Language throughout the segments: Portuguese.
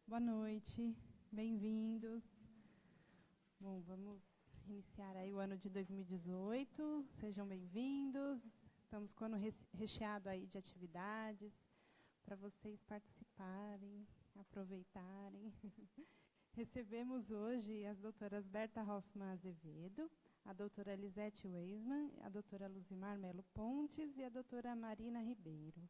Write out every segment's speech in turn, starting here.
Boa noite, bem-vindos. Bom, vamos iniciar aí o ano de 2018. Sejam bem-vindos. Estamos com o ano recheado aí de atividades para vocês participarem, aproveitarem. Recebemos hoje as doutoras Berta Hoffmann Azevedo, a doutora Elisete Weisman, a doutora Luzimar Melo Pontes e a doutora Marina Ribeiro,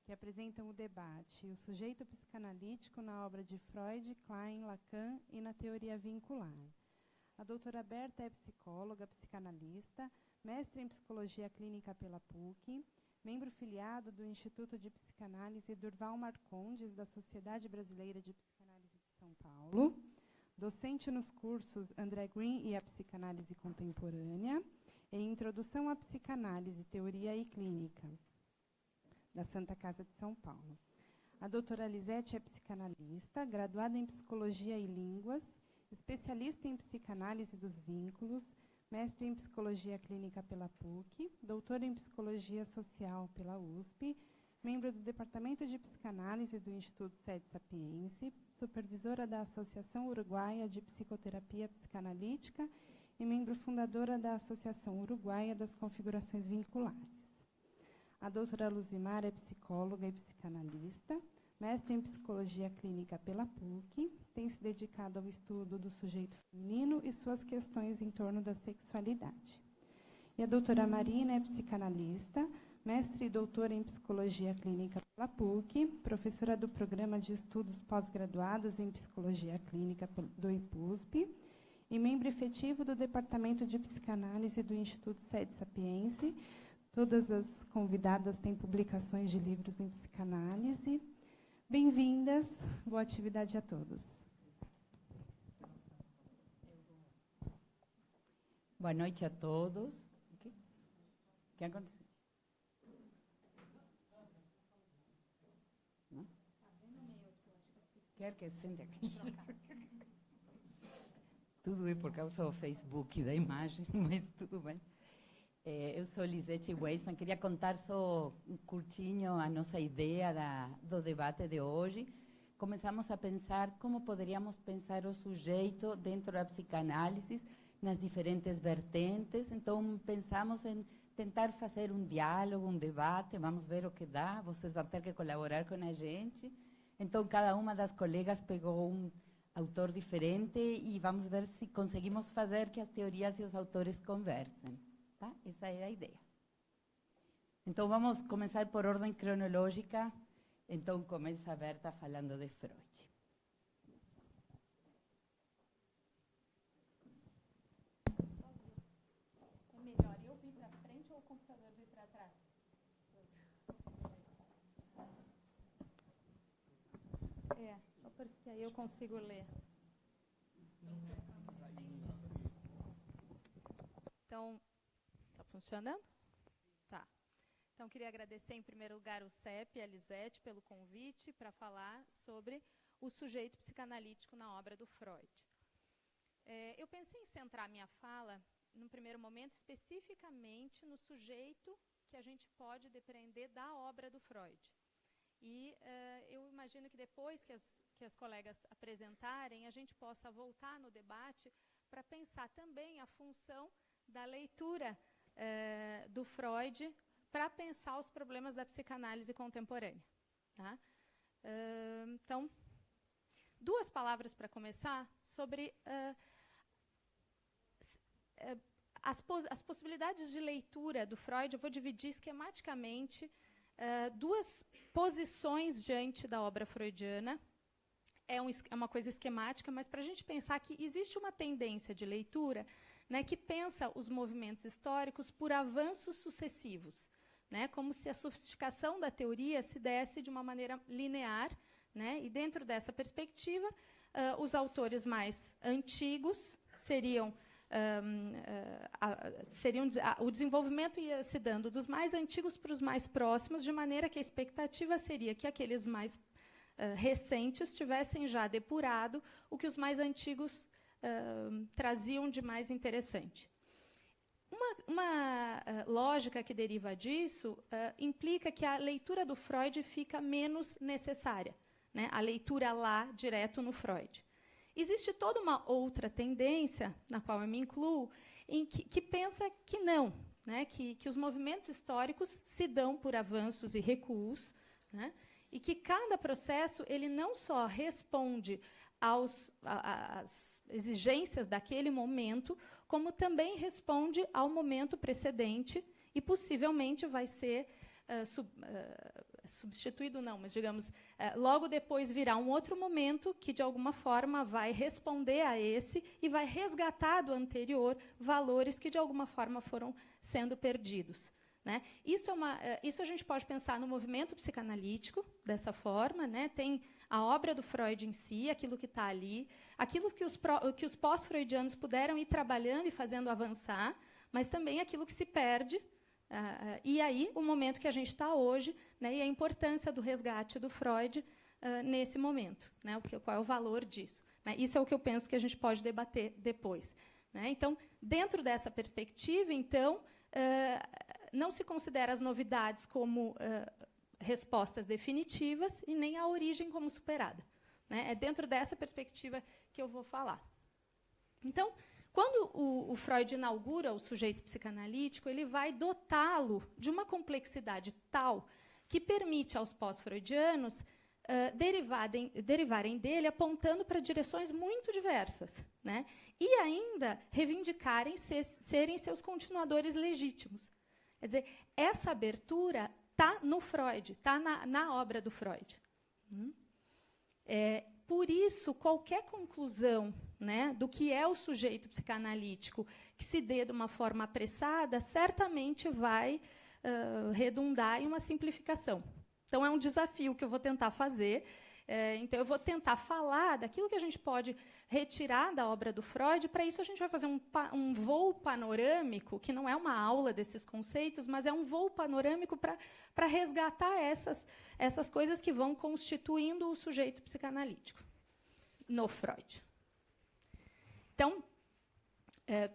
que apresentam o debate O Sujeito Psicanalítico na obra de Freud, Klein, Lacan e na Teoria Vincular. A doutora Berta é psicóloga, psicanalista, mestre em Psicologia Clínica pela PUC, membro filiado do Instituto de Psicanálise Durval Marcondes, da Sociedade Brasileira de Psicanálise de São Paulo, docente nos cursos André Green e a Psicanálise Contemporânea, e Introdução à Psicanálise, Teoria e Clínica, da Santa Casa de São Paulo. A doutora Elisete é psicanalista, graduada em Psicologia e Línguas, especialista em Psicanálise dos Vínculos, mestre em Psicologia Clínica pela PUC, doutora em Psicologia Social pela USP, membro do Departamento de Psicanálise do Instituto Sede Sapiense, supervisora da Associação Uruguaia de Psicoterapia Psicanalítica e membro fundadora da Associação Uruguaia das Configurações Vinculares. A doutora Luzimar é psicóloga e psicanalista, mestre em Psicologia Clínica pela PUC, tem se dedicado ao estudo do sujeito feminino e suas questões em torno da sexualidade. E a doutora Marina é psicanalista, mestre e doutora em Psicologia Clínica pela PUC, professora do Programa de Estudos Pós-Graduados em Psicologia Clínica do IPUSP e membro efetivo do Departamento de Psicanálise do Instituto Sede Sapiense. Todas as convidadas têm publicações de livros em psicanálise. Bem-vindas, boa atividade a todos. Boa noite a todos. O que aconteceu? Não? Quer que sente aqui? Tudo é por causa do Facebook e da imagem, mas tudo bem. Eu sou Elisete Weisman, queria contar só um curtinho a nossa ideia do debate de hoje. Começamos a pensar como poderíamos pensar o sujeito dentro da psicanálise, nas diferentes vertentes. Então, pensamos em tentar fazer um diálogo, um debate, vamos ver o que dá, vocês vão ter que colaborar com a gente. Então, cada uma das colegas pegou um autor diferente e vamos ver se conseguimos fazer que as teorias e os autores conversem. Tá? Essa é a ideia. Então, vamos começar por ordem cronológica. Então, começa a Berta falando de Freud. É melhor eu vir para frente ou o computador vir para trás? Só porque aí eu consigo ler. Então, está funcionando? Tá. Então, queria agradecer, em primeiro lugar, o CEP e a Elisete pelo convite para falar sobre o sujeito psicanalítico na obra do Freud. Eu pensei em centrar minha fala, num primeiro momento, especificamente no sujeito que a gente pode depreender da obra do Freud. E eu imagino que depois que as colegas apresentarem, a gente possa voltar no debate para pensar também a função da leitura do Freud para pensar os problemas da psicanálise contemporânea. Tá? Então, duas palavras para começar sobre as possibilidades de leitura do Freud. Eu vou dividir esquematicamente duas posições diante da obra freudiana. É uma coisa esquemática, mas para a gente pensar que existe uma tendência de leitura, né, que pensa os movimentos históricos por avanços sucessivos, né, como se a sofisticação da teoria se desse de uma maneira linear, né, e dentro dessa perspectiva, os autores mais antigos o desenvolvimento ia se dando dos mais antigos para os mais próximos, de maneira que a expectativa seria que aqueles mais recentes tivessem já depurado o que os mais antigos traziam de mais interessante. Uma lógica que deriva disso implica que a leitura do Freud fica menos necessária, né, a leitura lá, direto no Freud. Existe toda uma outra tendência, na qual eu me incluo, que pensa que não, né, que os movimentos históricos se dão por avanços e recuos, né, e que cada processo ele não só responde às exigências daquele momento, como também responde ao momento precedente e possivelmente vai ser substituído, não, mas, digamos, logo depois virá um outro momento que, de alguma forma, vai responder a esse e vai resgatar do anterior valores que, de alguma forma, foram sendo perdidos. Né? Isso a gente pode pensar no movimento psicanalítico, dessa forma. Né? Tem a obra do Freud em si, aquilo que está ali, aquilo que os pós-freudianos puderam ir trabalhando e fazendo avançar, mas também aquilo que se perde. E aí, o momento que a gente está hoje, né, e a importância do resgate do Freud nesse momento. Né, qual é o valor disso? Né, isso é o que eu penso que a gente pode debater depois. Né. Então, dentro dessa perspectiva, então, não se considera as novidades como respostas definitivas e nem a origem como superada. Né. É dentro dessa perspectiva que eu vou falar. Então, quando o Freud inaugura o sujeito psicanalítico, ele vai dotá-lo de uma complexidade tal que permite aos pós-freudianos derivarem dele apontando para direções muito diversas, né? E ainda reivindicarem serem seus continuadores legítimos. Quer dizer, essa abertura está no Freud, está na obra do Freud. Por isso, qualquer conclusão, né, do que é o sujeito psicanalítico que se dê de uma forma apressada, certamente vai redundar em uma simplificação. Então, é um desafio que eu vou tentar fazer. Então, eu vou tentar falar daquilo que a gente pode retirar da obra do Freud. Para isso, a gente vai fazer um voo panorâmico, que não é uma aula desses conceitos, mas é um voo panorâmico para resgatar essas coisas que vão constituindo o sujeito psicanalítico no Freud. Então,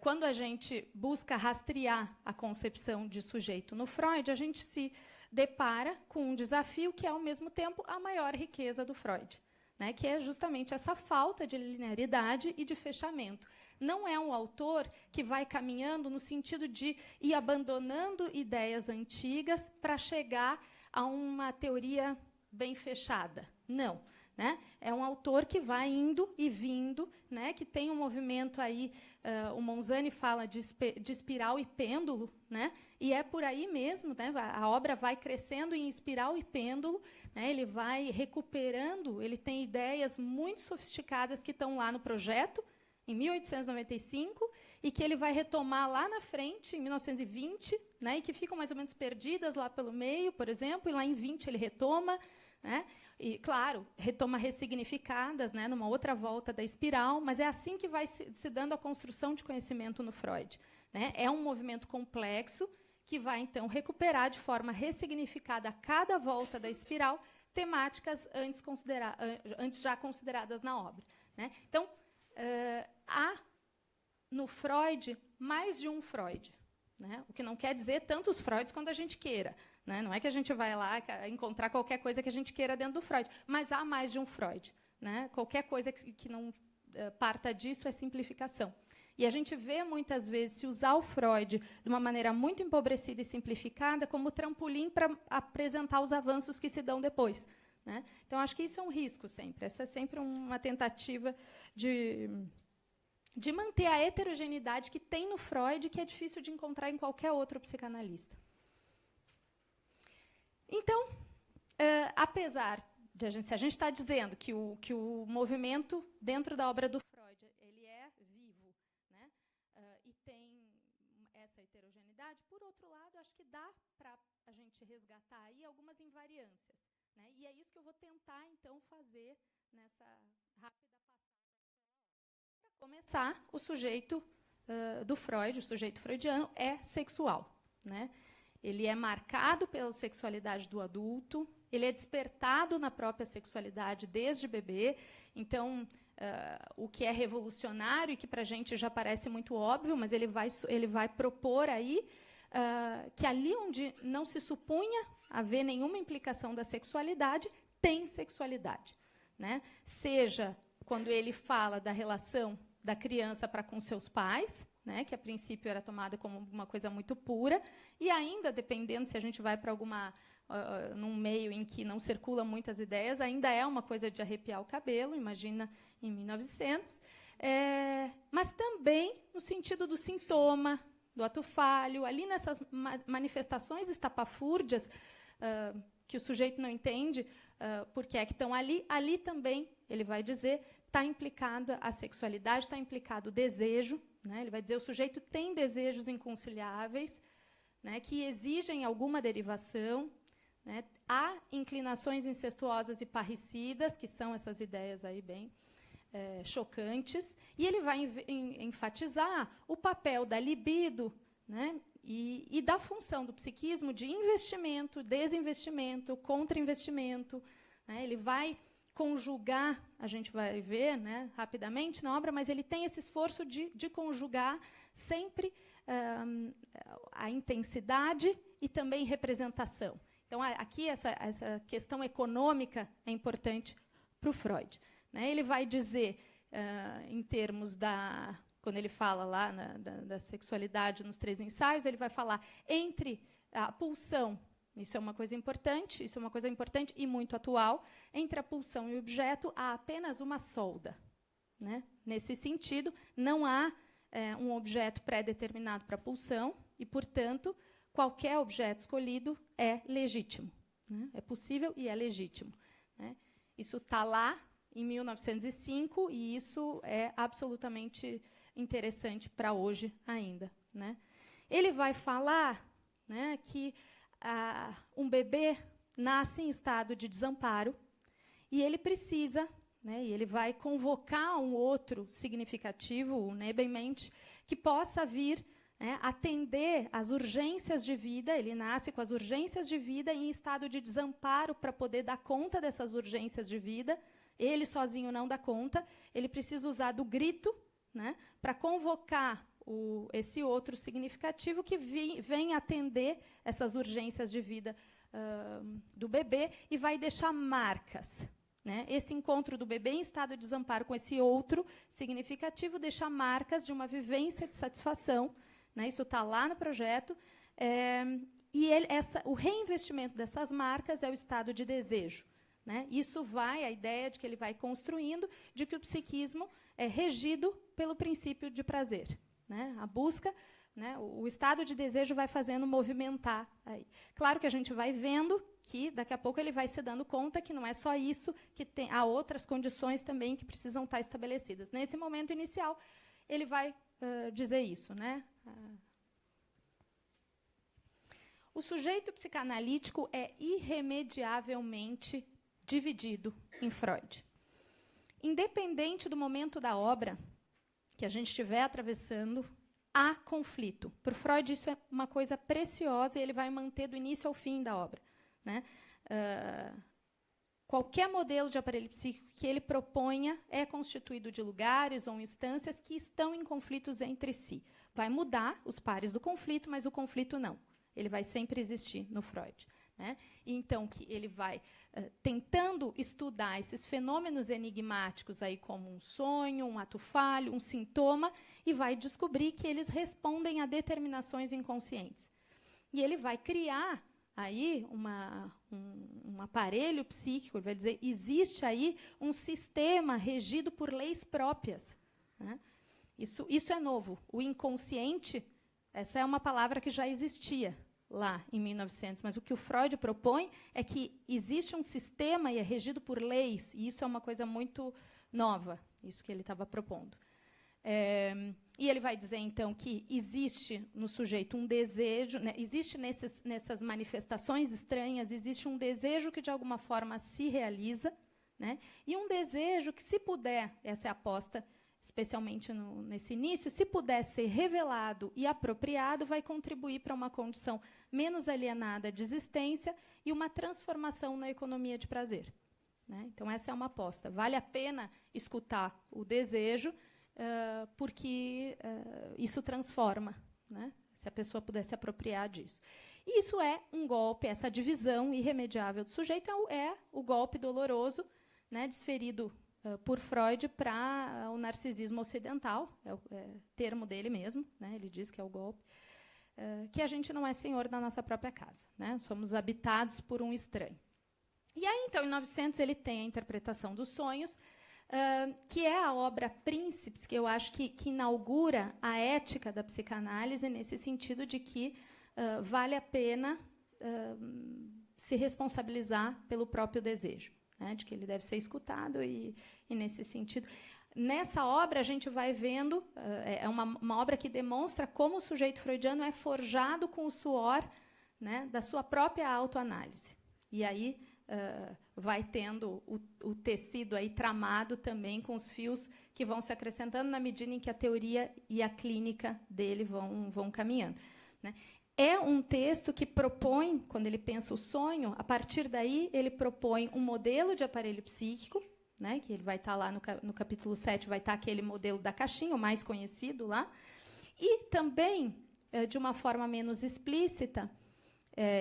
quando a gente busca rastrear a concepção de sujeito no Freud, a gente se depara com um desafio que é, ao mesmo tempo, a maior riqueza do Freud, né, que é justamente essa falta de linearidade e de fechamento. Não é um autor que vai caminhando no sentido de ir abandonando ideias antigas para chegar a uma teoria bem fechada. Não. Né? É um autor que vai indo e vindo, né? Que tem um movimento aí, o Monzani fala de espiral e pêndulo, né? E é por aí mesmo, né? A obra vai crescendo em espiral e pêndulo, né? Ele vai recuperando, ele tem ideias muito sofisticadas que estão lá no projeto, em 1895, e que ele vai retomar lá na frente, em 1920, né? E que ficam mais ou menos perdidas lá pelo meio, por exemplo, e lá em 20 ele retoma, né? E, claro, retoma ressignificadas, né, numa outra volta da espiral, mas é assim que vai se dando a construção de conhecimento no Freud. Né? É um movimento complexo que vai, então, recuperar de forma ressignificada a cada volta da espiral temáticas antes já consideradas na obra. Né? Então, há no Freud mais de um Freud. Né? O que não quer dizer tantos Freuds quanto a gente queira. Né? Não é que a gente vai lá encontrar qualquer coisa que a gente queira dentro do Freud, mas há mais de um Freud. Né? Qualquer coisa que não parta disso é simplificação. E a gente vê, muitas vezes, se usar o Freud de uma maneira muito empobrecida e simplificada como trampolim para apresentar os avanços que se dão depois. Né? Então, acho que isso é um risco sempre. Essa é sempre uma tentativa de manter a heterogeneidade que tem no Freud, que é difícil de encontrar em qualquer outro psicanalista. Então, apesar de se a gente está dizendo que o movimento dentro da obra do Freud ele é vivo, né, e tem essa heterogeneidade, por outro lado, acho que dá para a gente resgatar aí algumas invariâncias. Né, e é isso que eu vou tentar, então, fazer nessa rápida passada. Para começar, o sujeito do Freud, o sujeito freudiano, é sexual. Né? Ele é marcado pela sexualidade do adulto, ele é despertado na própria sexualidade desde bebê. Então, o que é revolucionário e que para a gente já parece muito óbvio, mas ele vai propor aí que ali onde não se supunha haver nenhuma implicação da sexualidade, tem sexualidade. né? Seja quando ele fala da relação da criança para com seus pais, né, que a princípio era tomada como uma coisa muito pura, e ainda, dependendo se a gente vai para alguma num meio em que não circulam muitas ideias, ainda é uma coisa de arrepiar o cabelo, imagina em 1900, mas também no sentido do sintoma, do ato falho, ali nessas manifestações estapafúrdias, que o sujeito não entende por que é que estão ali, ali também, ele vai dizer, está implicada a sexualidade, está implicado o desejo, né? Ele vai dizer o sujeito tem desejos inconciliáveis, né, que exigem alguma derivação, né? Há inclinações incestuosas e parricidas, que são essas ideias aí bem chocantes, e ele vai enfatizar o papel da libido, né, e da função do psiquismo de investimento, desinvestimento, contra-investimento, né? Ele vai conjugar, a gente vai ver, né, rapidamente na obra, mas ele tem esse esforço de conjugar sempre a intensidade e também representação. Então, aqui, essa questão econômica é importante para o Freud, né? Ele vai dizer, em termos da... Quando ele fala lá da sexualidade nos 3 ensaios, ele vai falar entre a pulsão, isso é uma coisa importante e muito atual, entre a pulsão e o objeto há apenas uma solda, né? Nesse sentido, não há um objeto pré-determinado para a pulsão e, portanto, qualquer objeto escolhido é legítimo, né? É possível e é legítimo, né? Isso está lá em 1905 e isso é absolutamente interessante para hoje ainda, né? Ele vai falar, né, que um bebê nasce em estado de desamparo e ele precisa, né, e ele vai convocar um outro significativo, o Nebenmensch, que possa vir, né, atender às urgências de vida. Ele nasce com as urgências de vida em estado de desamparo para poder dar conta dessas urgências de vida. Ele sozinho não dá conta, ele precisa usar do grito, né, para convocar esse outro significativo que vem atender essas urgências de vida do bebê e vai deixar marcas, né? Esse encontro do bebê em estado de desamparo com esse outro significativo deixa marcas de uma vivência de satisfação, né? Isso está lá no projeto. E o reinvestimento dessas marcas é o estado de desejo, né? Isso vai, a ideia de que ele vai construindo, de que o psiquismo é regido pelo princípio de prazer, né? A busca, né, o estado de desejo vai fazendo movimentar aí. Claro que a gente vai vendo que, daqui a pouco, ele vai se dando conta que não é só isso, que há outras condições também que precisam estar estabelecidas. Nesse momento inicial, ele vai dizer isso, né? O sujeito psicanalítico é irremediavelmente dividido em Freud. Independente do momento da obra que a gente estiver atravessando, há conflito. Para o Freud, isso é uma coisa preciosa e ele vai manter do início ao fim da obra, né? Qualquer modelo de aparelho psíquico que ele proponha é constituído de lugares ou instâncias que estão em conflitos entre si. Vai mudar os pares do conflito, mas o conflito não. Ele vai sempre existir no Freud, né? Então, que ele vai tentando estudar esses fenômenos enigmáticos, aí, como um sonho, um ato falho, um sintoma, e vai descobrir que eles respondem a determinações inconscientes. E ele vai criar aí um aparelho psíquico, ele vai dizer, existe aí um sistema regido por leis próprias, né? Isso é novo. O inconsciente, essa é uma palavra que já existia lá em 1900, mas o que o Freud propõe é que existe um sistema e é regido por leis, e isso é uma coisa muito nova, isso que ele estava propondo. E ele vai dizer, então, que existe no sujeito um desejo, né, existe nessas manifestações estranhas, existe um desejo que, de alguma forma, se realiza, né, e um desejo que, se puder, essa é a aposta, especialmente nesse início, se puder ser revelado e apropriado, vai contribuir para uma condição menos alienada de existência e uma transformação na economia de prazer, né? Então, essa é uma aposta. Vale a pena escutar o desejo, porque isso transforma, né? Se a pessoa puder se apropriar disso. E isso é um golpe, essa divisão irremediável do sujeito é o golpe doloroso, né, desferido por Freud para o narcisismo ocidental, é o termo dele mesmo, né, ele diz que é o golpe, que a gente não é senhor da nossa própria casa, né, somos habitados por um estranho. E aí, então, em 900, ele tem a interpretação dos sonhos, que é a obra Príncipes, que eu acho que inaugura a ética da psicanálise, nesse sentido de que vale a pena se responsabilizar pelo próprio desejo, né, de que ele deve ser escutado, e nesse sentido. Nessa obra, a gente vai vendo, é uma obra que demonstra como o sujeito freudiano é forjado com o suor, né, da sua própria autoanálise. E aí vai tendo o tecido aí tramado também com os fios que vão se acrescentando na medida em que a teoria e a clínica dele vão caminhando, né? É um texto que propõe, quando ele pensa o sonho, a partir daí ele propõe um modelo de aparelho psíquico, né, que ele vai estar lá no capítulo 7, vai estar aquele modelo da caixinha, o mais conhecido lá, e também, de uma forma menos explícita,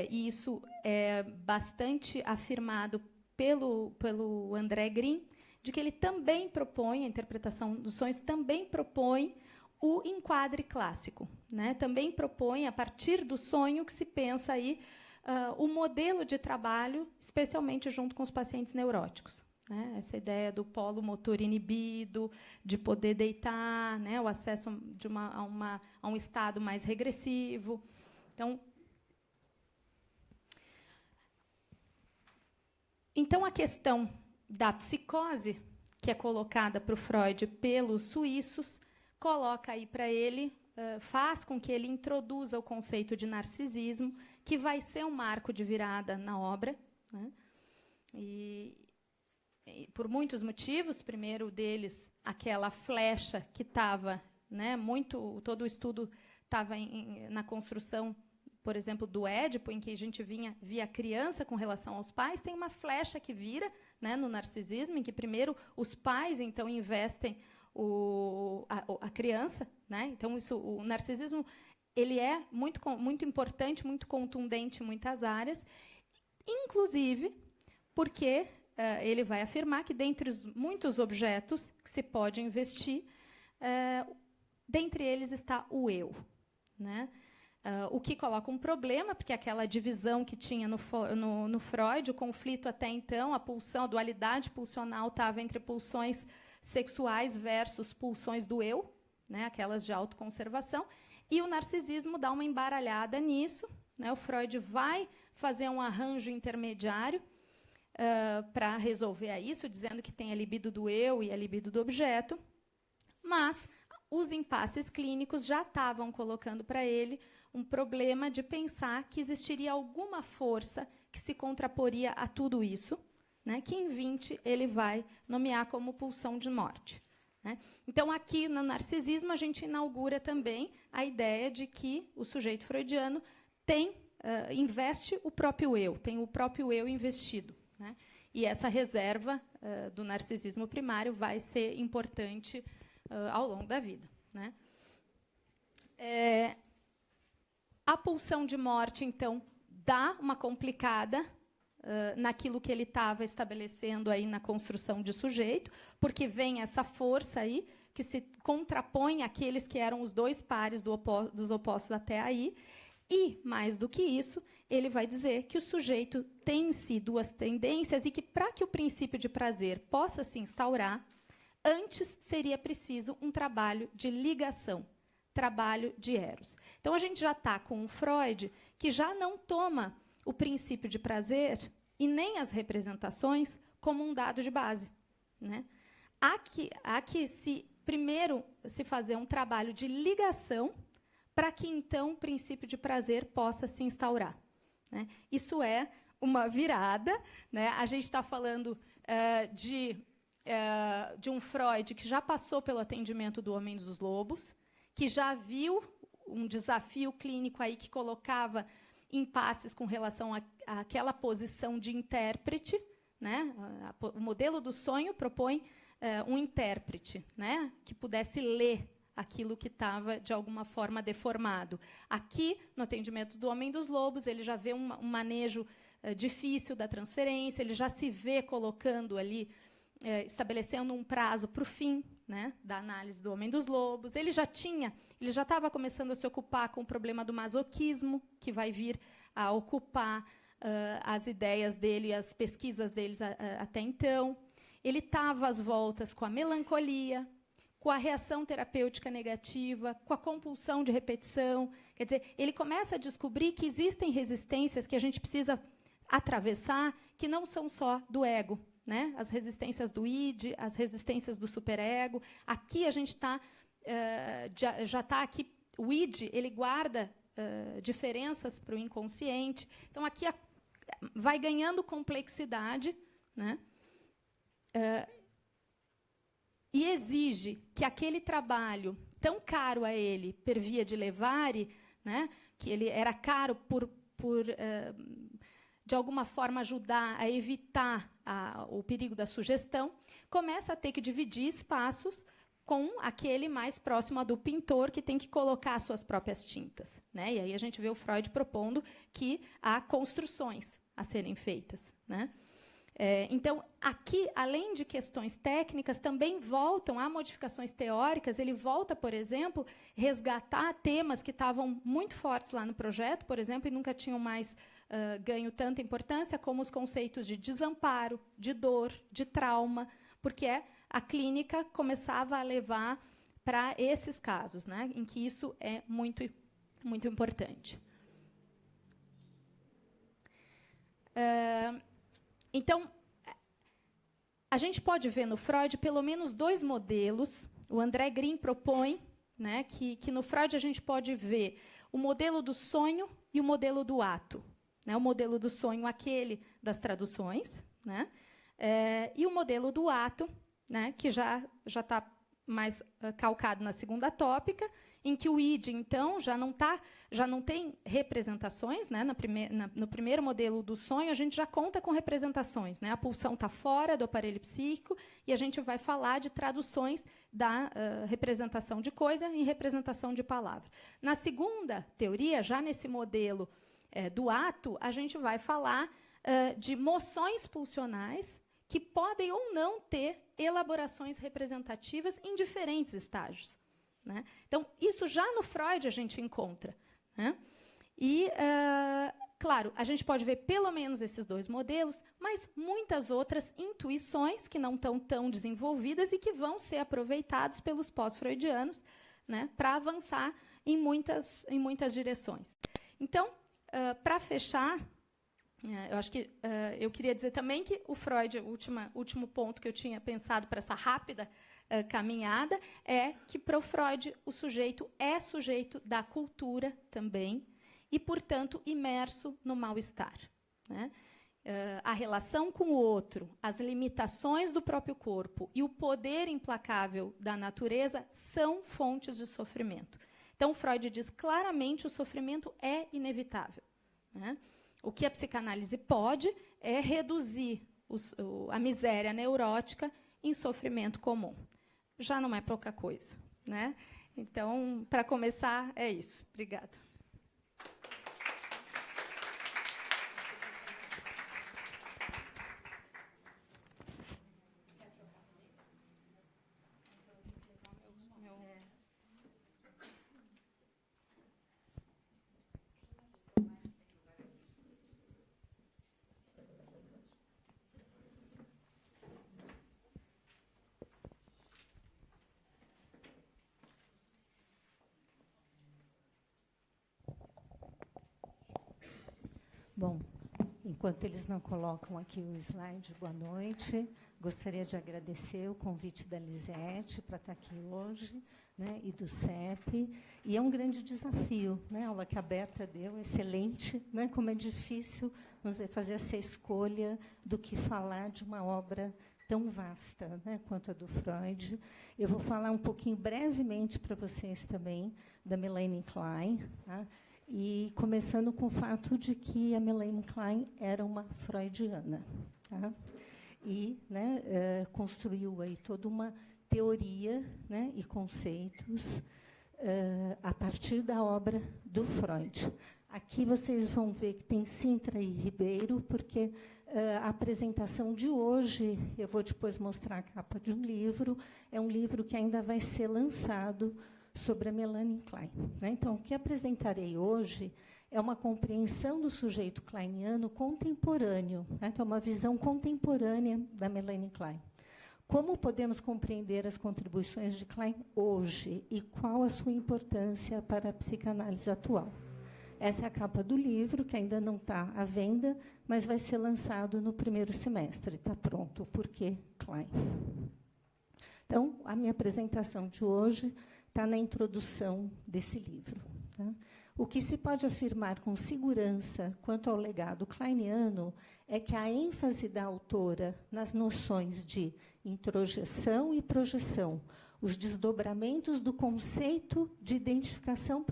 e isso é bastante afirmado pelo André Green, de que ele também propõe, a interpretação dos sonhos também propõe o enquadre clássico, né? Também propõe, a partir do sonho, que se pensa aí o modelo de trabalho, especialmente junto com os pacientes neuróticos, né? Essa ideia do polo motor inibido, de poder deitar, né? O acesso a um estado mais regressivo. Então, a questão da psicose, que é colocada para o Freud pelos suíços, coloca aí para ele, faz com que ele introduza o conceito de narcisismo, que vai ser um marco de virada na obra, né? E por muitos motivos. Primeiro deles, aquela flecha que estava, né, todo o estudo estava na construção, por exemplo, do Édipo, em que a gente via a criança com relação aos pais. Tem uma flecha que vira, né, no narcisismo, em que primeiro os pais então investem a criança, né? Então o narcisismo ele é muito importante, muito contundente em muitas áreas, inclusive porque ele vai afirmar que, dentre os muitos objetos que se pode investir, dentre eles está o eu, né? O que coloca um problema, porque aquela divisão que tinha no Freud, o conflito até então, a pulsão, a dualidade pulsional estava entre pulsões sexuais versus pulsões do eu, né, aquelas de autoconservação, e o narcisismo dá uma embaralhada nisso, né? O Freud vai fazer um arranjo intermediário para resolver isso, dizendo que tem a libido do eu e a libido do objeto, mas os impasses clínicos já estavam colocando para ele um problema de pensar que existiria alguma força que se contraporia a tudo isso, né, que em 20 ele vai nomear como pulsão de morte, né? Então, aqui no narcisismo, a gente inaugura também a ideia de que o sujeito freudiano investe o próprio eu, tem o próprio eu investido, né? E essa reserva do narcisismo primário vai ser importante ao longo da vida, né? A pulsão de morte, então, dá uma complicada naquilo que ele estava estabelecendo aí na construção de sujeito, porque vem essa força aí que se contrapõe àqueles que eram os dois pares dos opostos até aí. E, mais do que isso, ele vai dizer que o sujeito tem em si duas tendências e que, para que o princípio de prazer possa se instaurar, antes seria preciso um trabalho de ligação, trabalho de eros. Então, a gente já está com um Freud que já não toma o princípio de prazer e nem as representações como um dado de base, né? Há que primeiro se fazer um trabalho de ligação para que, então, o princípio de prazer possa se instaurar, né? Isso é uma virada, né? A gente está falando de um Freud que já passou pelo atendimento do Homem dos Lobos, que já viu um desafio clínico aí que colocava impasses com relação àquela posição de intérprete, né? O modelo do sonho propõe um intérprete, né, que pudesse ler aquilo que estava, de alguma forma, deformado. Aqui, no atendimento do Homem dos Lobos, ele já vê um manejo difícil da transferência, ele já se vê colocando ali estabelecendo um prazo para o fim, né, da análise do Homem dos Lobos. Ele já estava começando a se ocupar com o problema do masoquismo, que vai vir a ocupar as ideias dele, as pesquisas deles até então. Ele estava às voltas com a melancolia, com a reação terapêutica negativa, com a compulsão de repetição. Quer dizer, ele começa a descobrir que existem resistências que a gente precisa atravessar, que não são só do ego, né? As resistências do id, as resistências do superego. Aqui a gente está já está aqui. O id ele guarda diferenças para o inconsciente. Então aqui vai ganhando complexidade, né? E exige que aquele trabalho tão caro a ele, per via de levare, né, que ele era caro por de alguma forma ajudar a evitar o perigo da sugestão, começa a ter que dividir espaços com aquele mais próximo do pintor, que tem que colocar suas próprias tintas, né? E aí a gente vê o Freud propondo que há construções a serem feitas, né? Então, aqui, além de questões técnicas, também voltam a modificações teóricas. Ele volta, por exemplo, resgatar temas que estavam muito fortes lá no projeto, por exemplo, e nunca tinham mais ganho tanta importância, como os conceitos de desamparo, de dor, de trauma, porque a clínica começava a levar para esses casos, né, em que isso é muito, muito importante. Então, a gente pode ver no Freud pelo menos dois modelos. O André Green propõe, né, que no Freud a gente pode ver o modelo do sonho e o modelo do ato. Né, o modelo do sonho, aquele das traduções, né, e o modelo do ato, né, que já está mais calcado na segunda tópica, em que o id, então, já não tem representações, né? No primeiro modelo do sonho, a gente já conta com representações, né? A pulsão está fora do aparelho psíquico e a gente vai falar de traduções da representação de coisa em representação de palavra. Na segunda teoria, já nesse modelo do ato, a gente vai falar de moções pulsionais que podem ou não ter elaborações representativas em diferentes estágios, né? Então, isso já no Freud a gente encontra, né? E, claro, a gente pode ver pelo menos esses dois modelos, mas muitas outras intuições que não estão tão desenvolvidas e que vão ser aproveitados pelos pós-freudianos, né, para avançar em muitas direções. Então, para fechar, eu acho que eu queria dizer também que o Freud, o último ponto que eu tinha pensado para essa rápida caminhada, é que, para o Freud, o sujeito é sujeito da cultura também e, portanto, imerso no mal-estar, né? A relação com o outro, as limitações do próprio corpo e o poder implacável da natureza são fontes de sofrimento. Então, Freud diz claramente que o sofrimento é inevitável, né? O que a psicanálise pode é reduzir a miséria neurótica em sofrimento comum. Já não é pouca coisa, né? Então, para começar, é isso. Obrigada. Bom, enquanto eles não colocam aqui o slide, boa noite. Gostaria de agradecer o convite da Lisete para estar aqui hoje, né, e do CEP. E é um grande desafio, né, a aula que a Berta deu, excelente, né, como é difícil fazer essa escolha do que falar de uma obra tão vasta, né, quanto a do Freud. Eu vou falar um pouquinho brevemente para vocês também da Melanie Klein, tá? E começando com o fato de que a Melanie Klein era uma freudiana, tá? E, né, construiu aí toda uma teoria, né, e conceitos a partir da obra do Freud. Aqui vocês vão ver que tem Sintra e Ribeiro, porque A apresentação de hoje, eu vou depois mostrar a capa de um livro, é um livro que ainda vai ser lançado sobre a Melanie Klein, né? Então, o que apresentarei hoje é uma compreensão do sujeito kleiniano contemporâneo, né? Então, uma visão contemporânea da Melanie Klein. Como podemos compreender as contribuições de Klein hoje e qual a sua importância para a psicanálise atual? Essa é a capa do livro, que ainda não está à venda, mas vai ser lançado no primeiro semestre. Está pronto. Por que Klein? Então, a minha apresentação de hoje está na introdução desse livro, tá? O que se pode afirmar com segurança quanto ao legado kleiniano é que a ênfase da autora nas noções de introjeção e projeção, os desdobramentos do conceito de identificação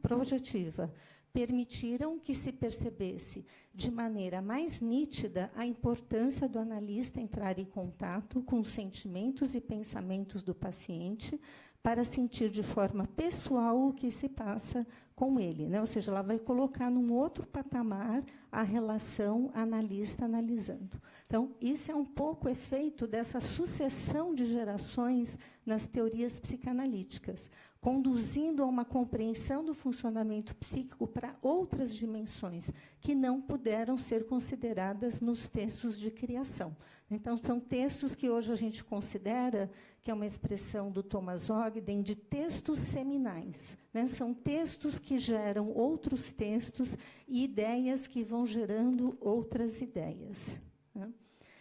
projetiva, permitiram que se percebesse de maneira mais nítida a importância do analista entrar em contato com os sentimentos e pensamentos do paciente para sentir de forma pessoal o que se passa com ele, né? Ou seja, ela vai colocar num outro patamar a relação analista-analisando. Então, isso é um pouco efeito dessa sucessão de gerações nas teorias psicanalíticas, conduzindo a uma compreensão do funcionamento psíquico para outras dimensões que não puderam ser consideradas nos textos de criação. Então, são textos que hoje a gente considera, que é uma expressão do Thomas Ogden, de textos seminais, né? São textos que geram outros textos e ideias que vão gerando outras ideias, né?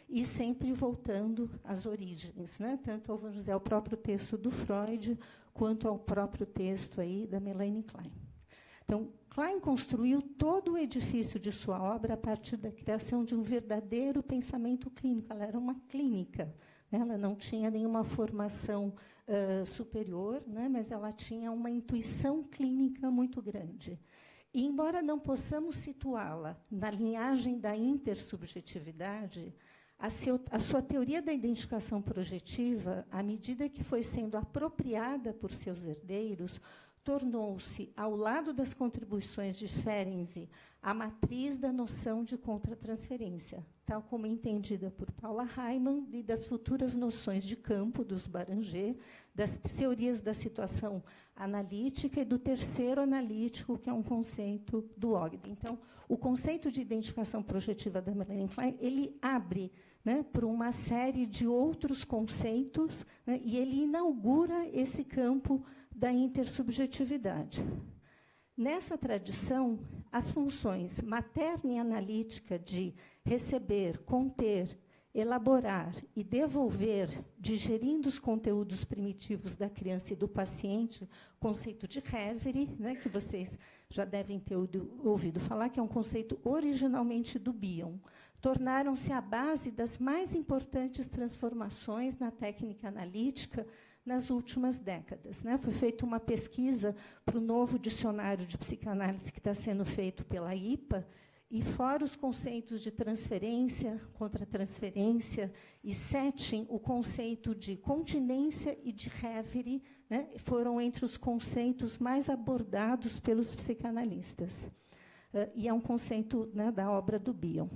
E sempre voltando às origens, né? Tanto ao, vamos dizer, ao próprio texto do Freud, quanto ao próprio texto aí da Melanie Klein. Então, Klein construiu todo o edifício de sua obra a partir da criação de um verdadeiro pensamento clínico. Ela era uma clínica, né? Ela não tinha nenhuma formação superior, né? Mas ela tinha uma intuição clínica muito grande. E, embora não possamos situá-la na linhagem da intersubjetividade, a sua teoria da identificação projetiva, à medida que foi sendo apropriada por seus herdeiros, tornou-se, ao lado das contribuições de Ferenczi, a matriz da noção de contratransferência, tal como entendida por Paula Reimann, e das futuras noções de campo dos Baranger, das teorias da situação analítica e do terceiro analítico, que é um conceito do Ogden. Então, o conceito de identificação projetiva da Melanie Klein, ele abre, né, para uma série de outros conceitos, né, e ele inaugura esse campo da intersubjetividade. Nessa tradição, as funções materna e analítica de receber, conter, elaborar e devolver, digerindo os conteúdos primitivos da criança e do paciente, conceito de Reverie, né, que vocês já devem ter ouvido falar, que é um conceito originalmente do Bion, tornaram-se a base das mais importantes transformações na técnica analítica nas últimas décadas, né? Foi feita uma pesquisa para o novo dicionário de psicanálise que está sendo feito pela IPA, e fora os conceitos de transferência, contratransferência e setting, o conceito de continência e de Reverie, né, foram entre os conceitos mais abordados pelos psicanalistas. E é um conceito, né, da obra do Bion.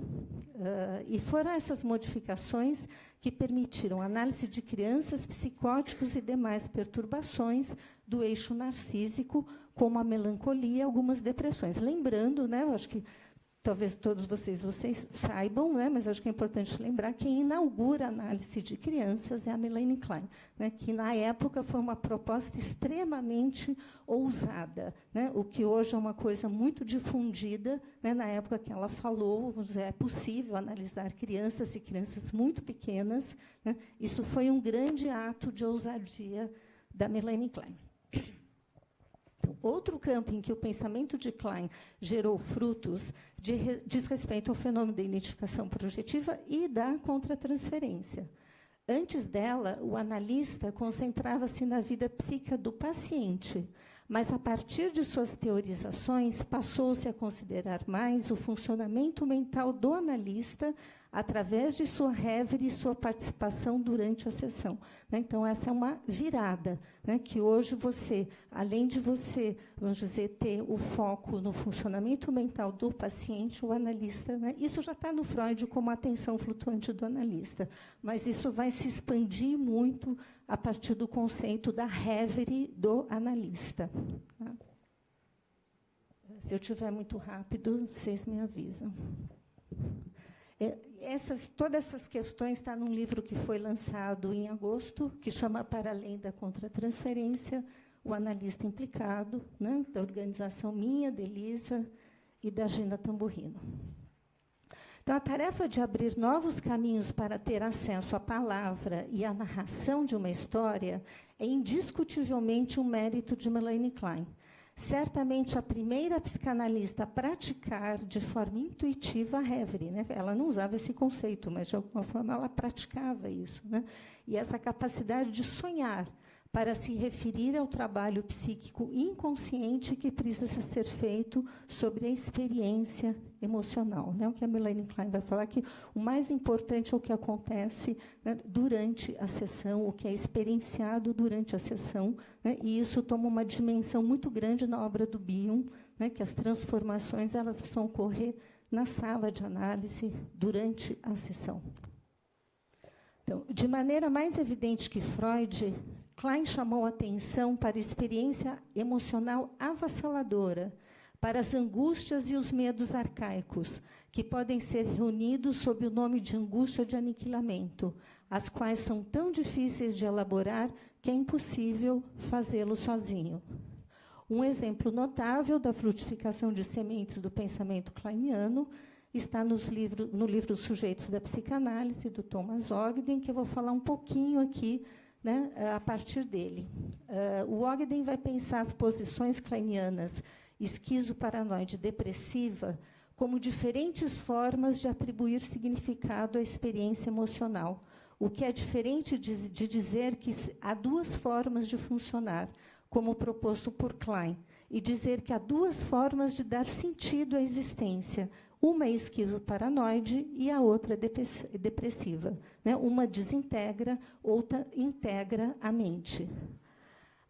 E foram essas modificações que permitiram a análise de crianças, psicóticos e demais perturbações do eixo narcísico, como a melancolia e algumas depressões. Lembrando, né, eu acho que talvez todos vocês saibam, né, mas acho que é importante lembrar, quem inaugura a análise de crianças é a Melanie Klein, né, que, na época, foi uma proposta extremamente ousada, né, o que hoje é uma coisa muito difundida, né, na época que ela falou, vamos dizer, é possível analisar crianças e crianças muito pequenas, né, isso foi um grande ato de ousadia da Melanie Klein. Outro campo em que o pensamento de Klein gerou frutos diz respeito ao fenômeno da identificação projetiva e da contratransferência. Antes dela, o analista concentrava-se na vida psíquica do paciente, mas, a partir de suas teorizações, passou-se a considerar mais o funcionamento mental do analista, através de sua reverie e sua participação durante a sessão. Né? Então, essa é uma virada, né, que hoje você, além de você, vamos dizer, ter o foco no funcionamento mental do paciente, o analista, né, isso já está no Freud como a atenção flutuante do analista, mas isso vai se expandir muito a partir do conceito da reverie do analista. Tá? Se eu estiver muito rápido, vocês me avisam. Todas essas questões estão num livro que foi lançado em agosto, que chama Para Além da Contratransferência, o analista implicado, né, da organização minha, de Elisa e da Gina Tamburrino. Então, a tarefa de abrir novos caminhos para ter acesso à palavra e à narração de uma história é indiscutivelmente um mérito de Melanie Klein. Certamente a primeira psicanalista a praticar de forma intuitiva a reverie, né? Ela não usava esse conceito, mas, de alguma forma, ela praticava isso. Né? E essa capacidade de sonhar para se referir ao trabalho psíquico inconsciente que precisa ser feito sobre a experiência emocional. Né? O que a Melanie Klein vai falar que o mais importante é o que acontece, né, durante a sessão, o que é experienciado durante a sessão, né, e isso toma uma dimensão muito grande na obra do Bion, né, que as transformações elas precisam ocorrer na sala de análise durante a sessão. Então, de maneira mais evidente que Freud, Klein chamou a atenção para a experiência emocional avassaladora, para as angústias e os medos arcaicos, que podem ser reunidos sob o nome de angústia de aniquilamento, as quais são tão difíceis de elaborar que é impossível fazê-lo sozinho. Um exemplo notável da frutificação de sementes do pensamento kleiniano está no livro Sujeitos da Psicanálise, do Thomas Ogden, que eu vou falar um pouquinho aqui, né, a partir dele. O Ogden vai pensar as posições kleinianas esquizoparanoide depressiva como diferentes formas de atribuir significado à experiência emocional, o que é diferente de dizer que há duas formas de funcionar, como proposto por Klein, e dizer que há duas formas de dar sentido à existência, uma é esquizoparanoide e a outra é depressiva. Né? Uma desintegra, outra integra a mente.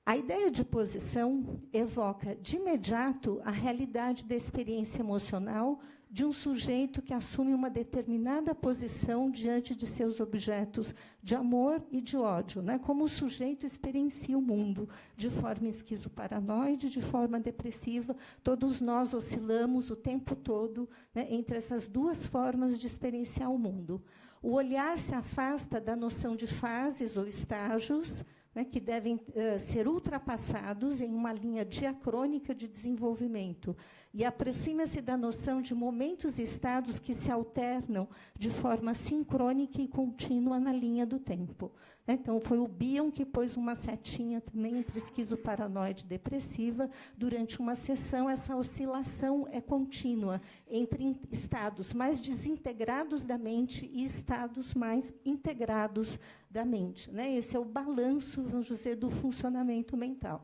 A ideia de posição evoca, de imediato, a realidade da experiência emocional de um sujeito que assume uma determinada posição diante de seus objetos de amor e de ódio, né? Como o sujeito experiencia o mundo, de forma esquizoparanoide, de forma depressiva. Todos nós oscilamos o tempo todo, né, entre essas duas formas de experienciar o mundo. O olhar se afasta da noção de fases ou estágios, né, que devem ser ultrapassados em uma linha diacrônica de desenvolvimento, e aproxima-se da noção de momentos e estados que se alternam de forma sincrônica e contínua na linha do tempo. Então, foi o Bion que pôs uma setinha também entre esquizoparanoide e depressiva. Durante uma sessão, essa oscilação é contínua entre estados mais desintegrados da mente e estados mais integrados da mente. Né? Esse é o balanço, vamos dizer, do funcionamento mental.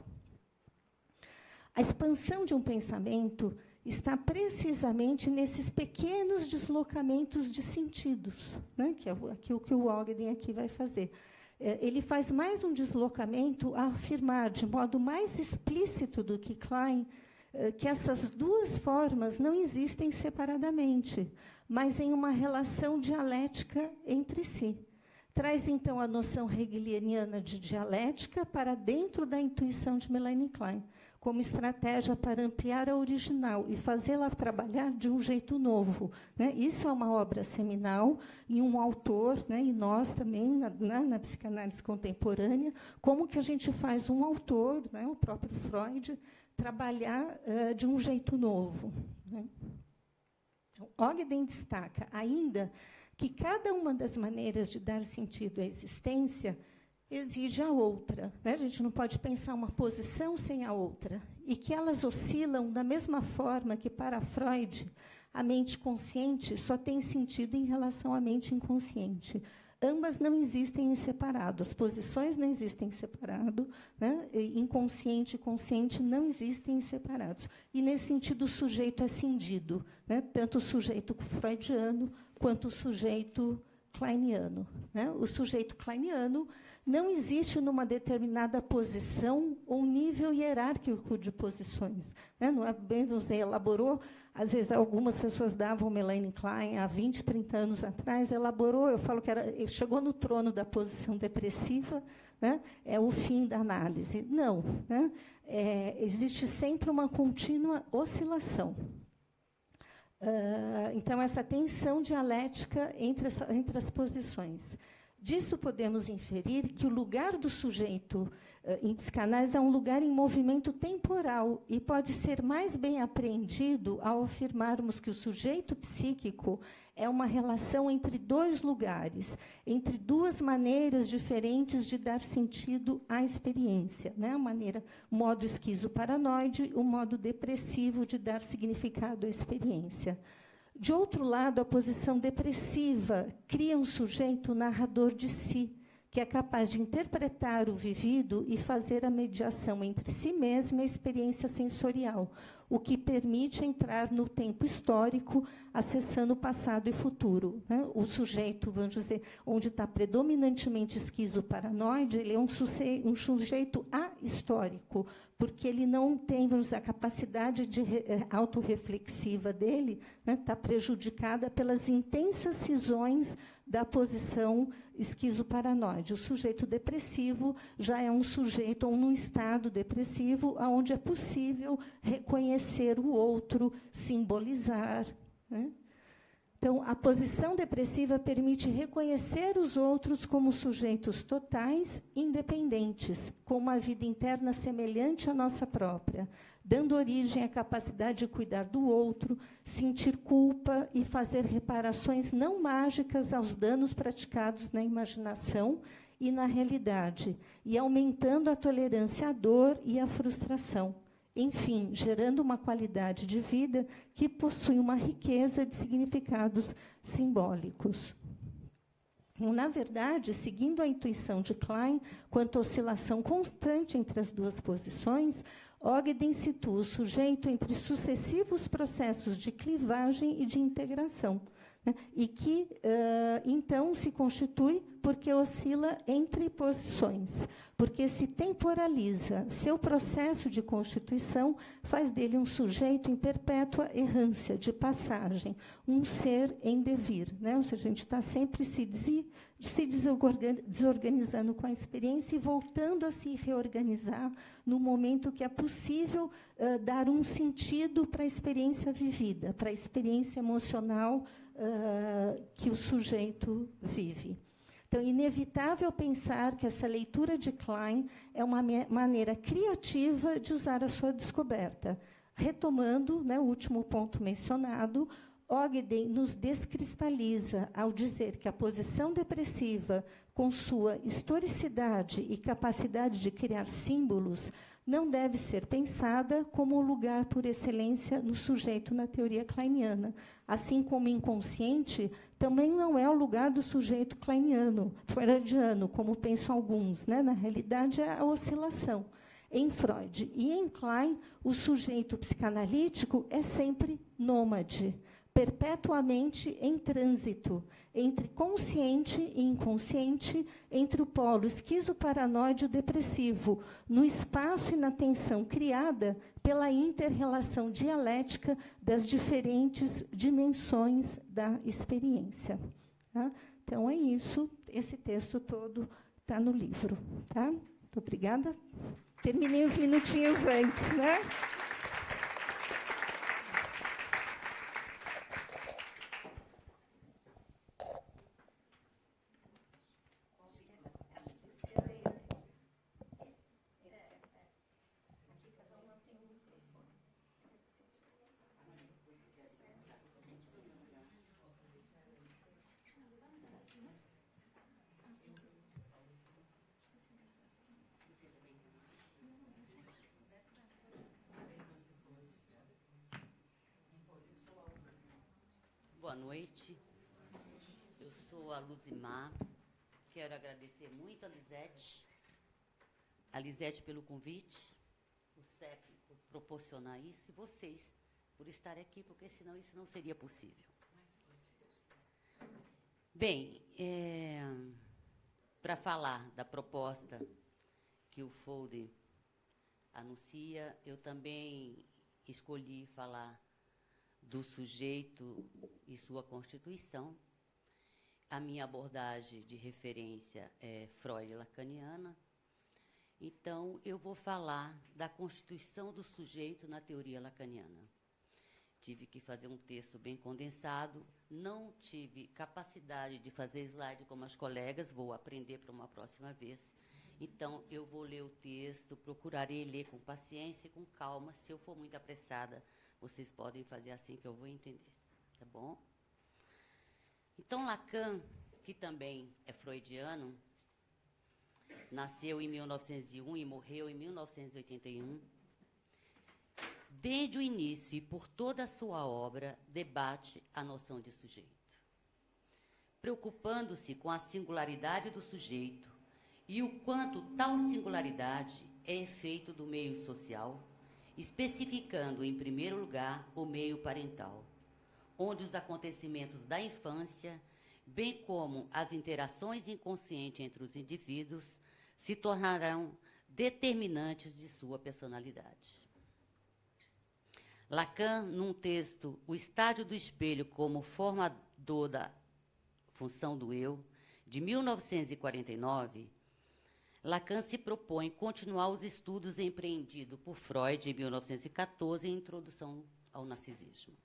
A expansão de um pensamento está precisamente nesses pequenos deslocamentos de sentidos, né? Que é o que o Ogden aqui vai fazer. Ele faz mais um deslocamento a afirmar, de modo mais explícito do que Klein, que essas duas formas não existem separadamente, mas em uma relação dialética entre si. Traz, então, a noção hegeliana de dialética para dentro da intuição de Melanie Klein, como estratégia para ampliar a original e fazê-la trabalhar de um jeito novo. Né? Isso é uma obra seminal e um autor, né, e nós também, na psicanálise contemporânea, como que a gente faz um autor, né, o próprio Freud, trabalhar de um jeito novo. Né? Então, Ogden destaca ainda que cada uma das maneiras de dar sentido à existência exige a outra. Né? A gente não pode pensar uma posição sem a outra. E que elas oscilam da mesma forma que, para Freud, a mente consciente só tem sentido em relação à mente inconsciente. ambas não existem em separado, as posições não existem em separado, né? Inconsciente e consciente não existem em separados. E, nesse sentido, o sujeito é cindido, né? Tanto o sujeito freudiano quanto o sujeito kleiniano, né? O sujeito kleiniano não existe numa determinada posição ou nível hierárquico de posições, né? Não é bem, você elaborou, às vezes algumas pessoas davam Melanie Klein há 20, 30 anos atrás, elaborou, eu falo que chegou no trono da posição depressiva, né? É o fim da análise. Não, né? Existe sempre uma contínua oscilação. Então, essa tensão dialética entre as posições. Disso podemos inferir que o lugar do sujeito em psicanálise é um lugar em movimento temporal e pode ser mais bem apreendido ao afirmarmos que o sujeito psíquico é uma relação entre dois lugares, entre duas maneiras diferentes de dar sentido à experiência, né? O modo esquizoparanoide, o modo depressivo de dar significado à experiência. De outro lado, a posição depressiva cria um sujeito narrador de si, que é capaz de interpretar o vivido e fazer a mediação entre si mesmo e a experiência sensorial, o que permite entrar no tempo histórico, acessando o passado e futuro, né? O sujeito, vamos dizer, onde está predominantemente esquizoparanoide, ele é um sujeito ahistórico, porque ele não tem, vamos dizer, a capacidade autorreflexiva dele, né, está prejudicada pelas intensas cisões da posição esquizoparanoide. O sujeito depressivo já é um sujeito, ou num estado depressivo, onde é possível reconhecer o outro, simbolizar, né? Então, a posição depressiva permite reconhecer os outros como sujeitos totais, independentes, com uma vida interna semelhante à nossa própria, dando origem à capacidade de cuidar do outro, sentir culpa e fazer reparações não mágicas aos danos praticados na imaginação e na realidade, e aumentando a tolerância à dor e à frustração. Enfim, gerando uma qualidade de vida que possui uma riqueza de significados simbólicos. Na verdade, seguindo a intuição de Klein, quanto à oscilação constante entre as duas posições, Ogden situa o sujeito entre sucessivos processos de clivagem e de integração, né? E que, então, se constitui porque oscila entre posições, porque se temporaliza. Seu processo de constituição faz dele um sujeito em perpétua errância, de passagem, um ser em devir, né? Ou seja, a gente está sempre se desorganizando com a experiência e voltando a se reorganizar no momento que é possível dar um sentido para a experiência vivida, para a experiência emocional que o sujeito vive. Então, é inevitável pensar que essa leitura de Klein é uma maneira criativa de usar a sua descoberta. Retomando, né, o último ponto mencionado, Ogden nos descristaliza ao dizer que a posição depressiva, com sua historicidade e capacidade de criar símbolos, não deve ser pensada como o lugar por excelência no sujeito na teoria kleiniana, assim como inconsciente também não é o lugar do sujeito kleiniano, freudiano, como pensam alguns, né? Na realidade, é a oscilação. Em Freud e em Klein, o sujeito psicanalítico é sempre nômade, perpetuamente em trânsito, entre consciente e inconsciente, entre o polo esquizoparanoide e o depressivo, no espaço e na tensão criada pela inter-relação dialética das diferentes dimensões da experiência. Tá? Então, é isso. Esse texto todo está no livro. Tá? Muito obrigada. Terminei uns minutinhos antes, né? Boa noite, eu sou a Luzimar, quero agradecer muito a Lisete pelo convite, o CEP por proporcionar isso, e vocês por estarem aqui, porque senão isso não seria possível. Bem, para falar da proposta que o Folder anuncia, eu também escolhi falar do sujeito e sua constituição. A minha abordagem de referência é Freud-Lacaniana. Então, eu vou falar da constituição do sujeito na teoria lacaniana. Tive que fazer um texto bem condensado, não tive capacidade de fazer slide como as colegas, vou aprender para uma próxima vez. Então, eu vou ler o texto, procurarei ler com paciência e com calma. Se eu for muito apressada, vocês podem fazer assim que eu vou entender, tá bom? Então, Lacan, que também é freudiano, nasceu em 1901 e morreu em 1981. Desde o início e por toda a sua obra, debate a noção de sujeito, preocupando-se com a singularidade do sujeito e o quanto tal singularidade é efeito do meio social, especificando, em primeiro lugar, o meio parental, onde os acontecimentos da infância, bem como as interações inconscientes entre os indivíduos, se tornarão determinantes de sua personalidade. Lacan, num texto, O Estádio do Espelho como Formador da Função do Eu, de 1949, Lacan se propõe continuar os estudos empreendidos por Freud em 1914 em Introdução ao Narcisismo.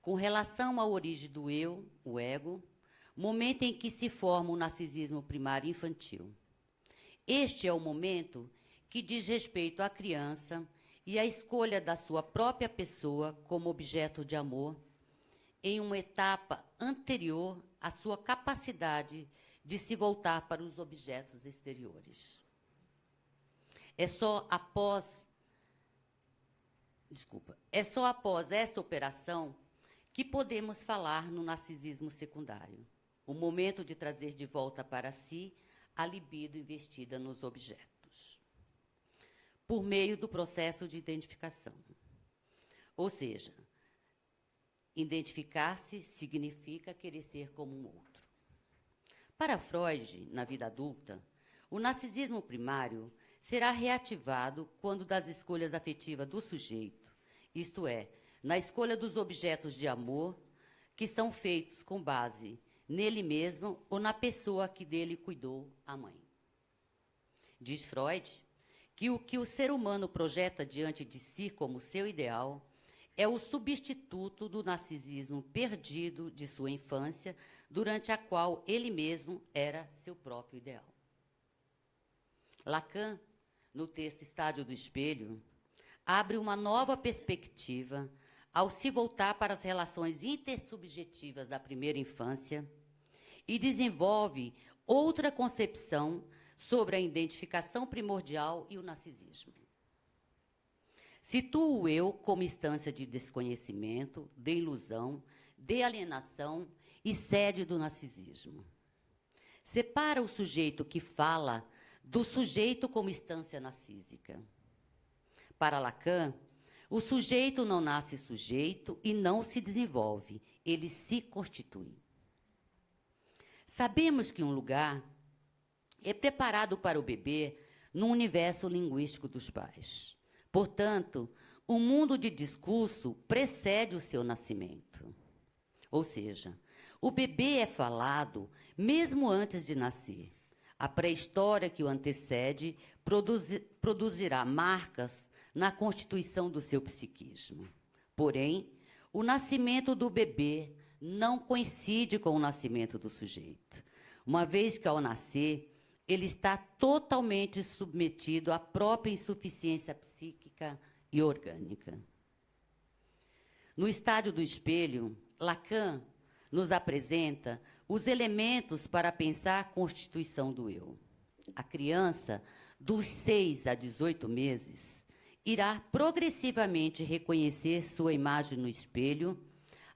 Com relação à origem do eu, o ego, momento em que se forma o narcisismo primário infantil. Este é o momento que diz respeito à criança e à escolha da sua própria pessoa como objeto de amor, em uma etapa anterior à sua capacidade de se voltar para os objetos exteriores. É só após esta operação que podemos falar no narcisismo secundário, o momento de trazer de volta para si a libido investida nos objetos, por meio do processo de identificação. Ou seja, identificar-se significa querer ser como um outro. Para Freud, na vida adulta, o narcisismo primário será reativado quando das escolhas afetivas do sujeito, isto é, na escolha dos objetos de amor que são feitos com base nele mesmo ou na pessoa que dele cuidou, a mãe. Diz Freud que o ser humano projeta diante de si como seu ideal é o substituto do narcisismo perdido de sua infância, durante a qual ele mesmo era seu próprio ideal. Lacan, no texto Estádio do Espelho, abre uma nova perspectiva ao se voltar para as relações intersubjetivas da primeira infância e desenvolve outra concepção sobre a identificação primordial e o narcisismo. Situa o eu como instância de desconhecimento, de ilusão, de alienação e sede do narcisismo. Separa o sujeito que fala do sujeito como instância narcísica. Para Lacan, o sujeito não nasce sujeito e não se desenvolve, ele se constitui. Sabemos que um lugar é preparado para o bebê no universo linguístico dos pais. Portanto, o mundo de discurso precede o seu nascimento. Ou seja, o bebê é falado mesmo antes de nascer. A pré-história que o antecede produzirá marcas na constituição do seu psiquismo. Porém, o nascimento do bebê não coincide com o nascimento do sujeito, uma vez que, ao nascer, ele está totalmente submetido à própria insuficiência psíquica e orgânica. No Estádio do Espelho, Lacan nos apresenta os elementos para pensar a constituição do eu. A criança, dos 6 a 18 meses, irá progressivamente reconhecer sua imagem no espelho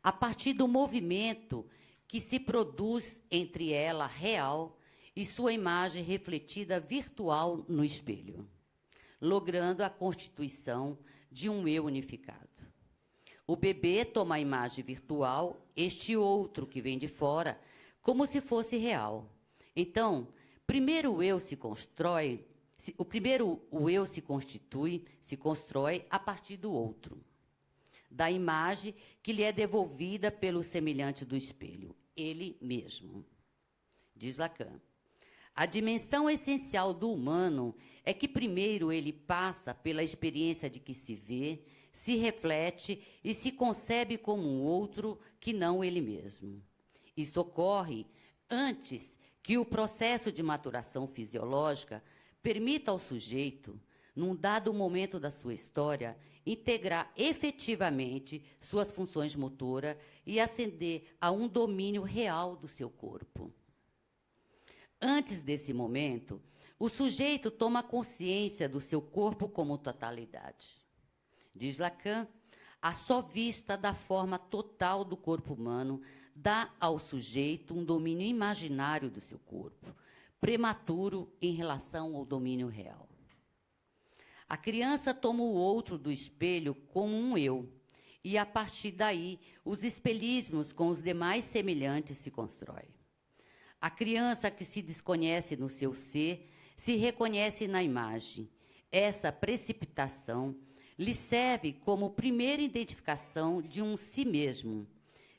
a partir do movimento que se produz entre ela real e sua imagem refletida virtual no espelho, logrando a constituição de um eu unificado. O bebê toma a imagem virtual, este outro que vem de fora, como se fosse real. Então, primeiro o eu se constrói, o eu se constrói a partir do outro, da imagem que lhe é devolvida pelo semelhante do espelho, ele mesmo. Diz Lacan. A dimensão essencial do humano é que primeiro ele passa pela experiência de que se vê, se reflete e se concebe como um outro que não ele mesmo. Isso ocorre antes que o processo de maturação fisiológica permita ao sujeito, num dado momento da sua história, integrar efetivamente suas funções motoras e ascender a um domínio real do seu corpo. Antes desse momento, o sujeito toma consciência do seu corpo como totalidade. Diz Lacan, a só vista da forma total do corpo humano dá ao sujeito um domínio imaginário do seu corpo, prematuro em relação ao domínio real. A criança toma o outro do espelho como um eu, e a partir daí os espelhismos com os demais semelhantes se constroem. A criança que se desconhece no seu ser se reconhece na imagem. Essa precipitação lhe serve como primeira identificação de um si mesmo.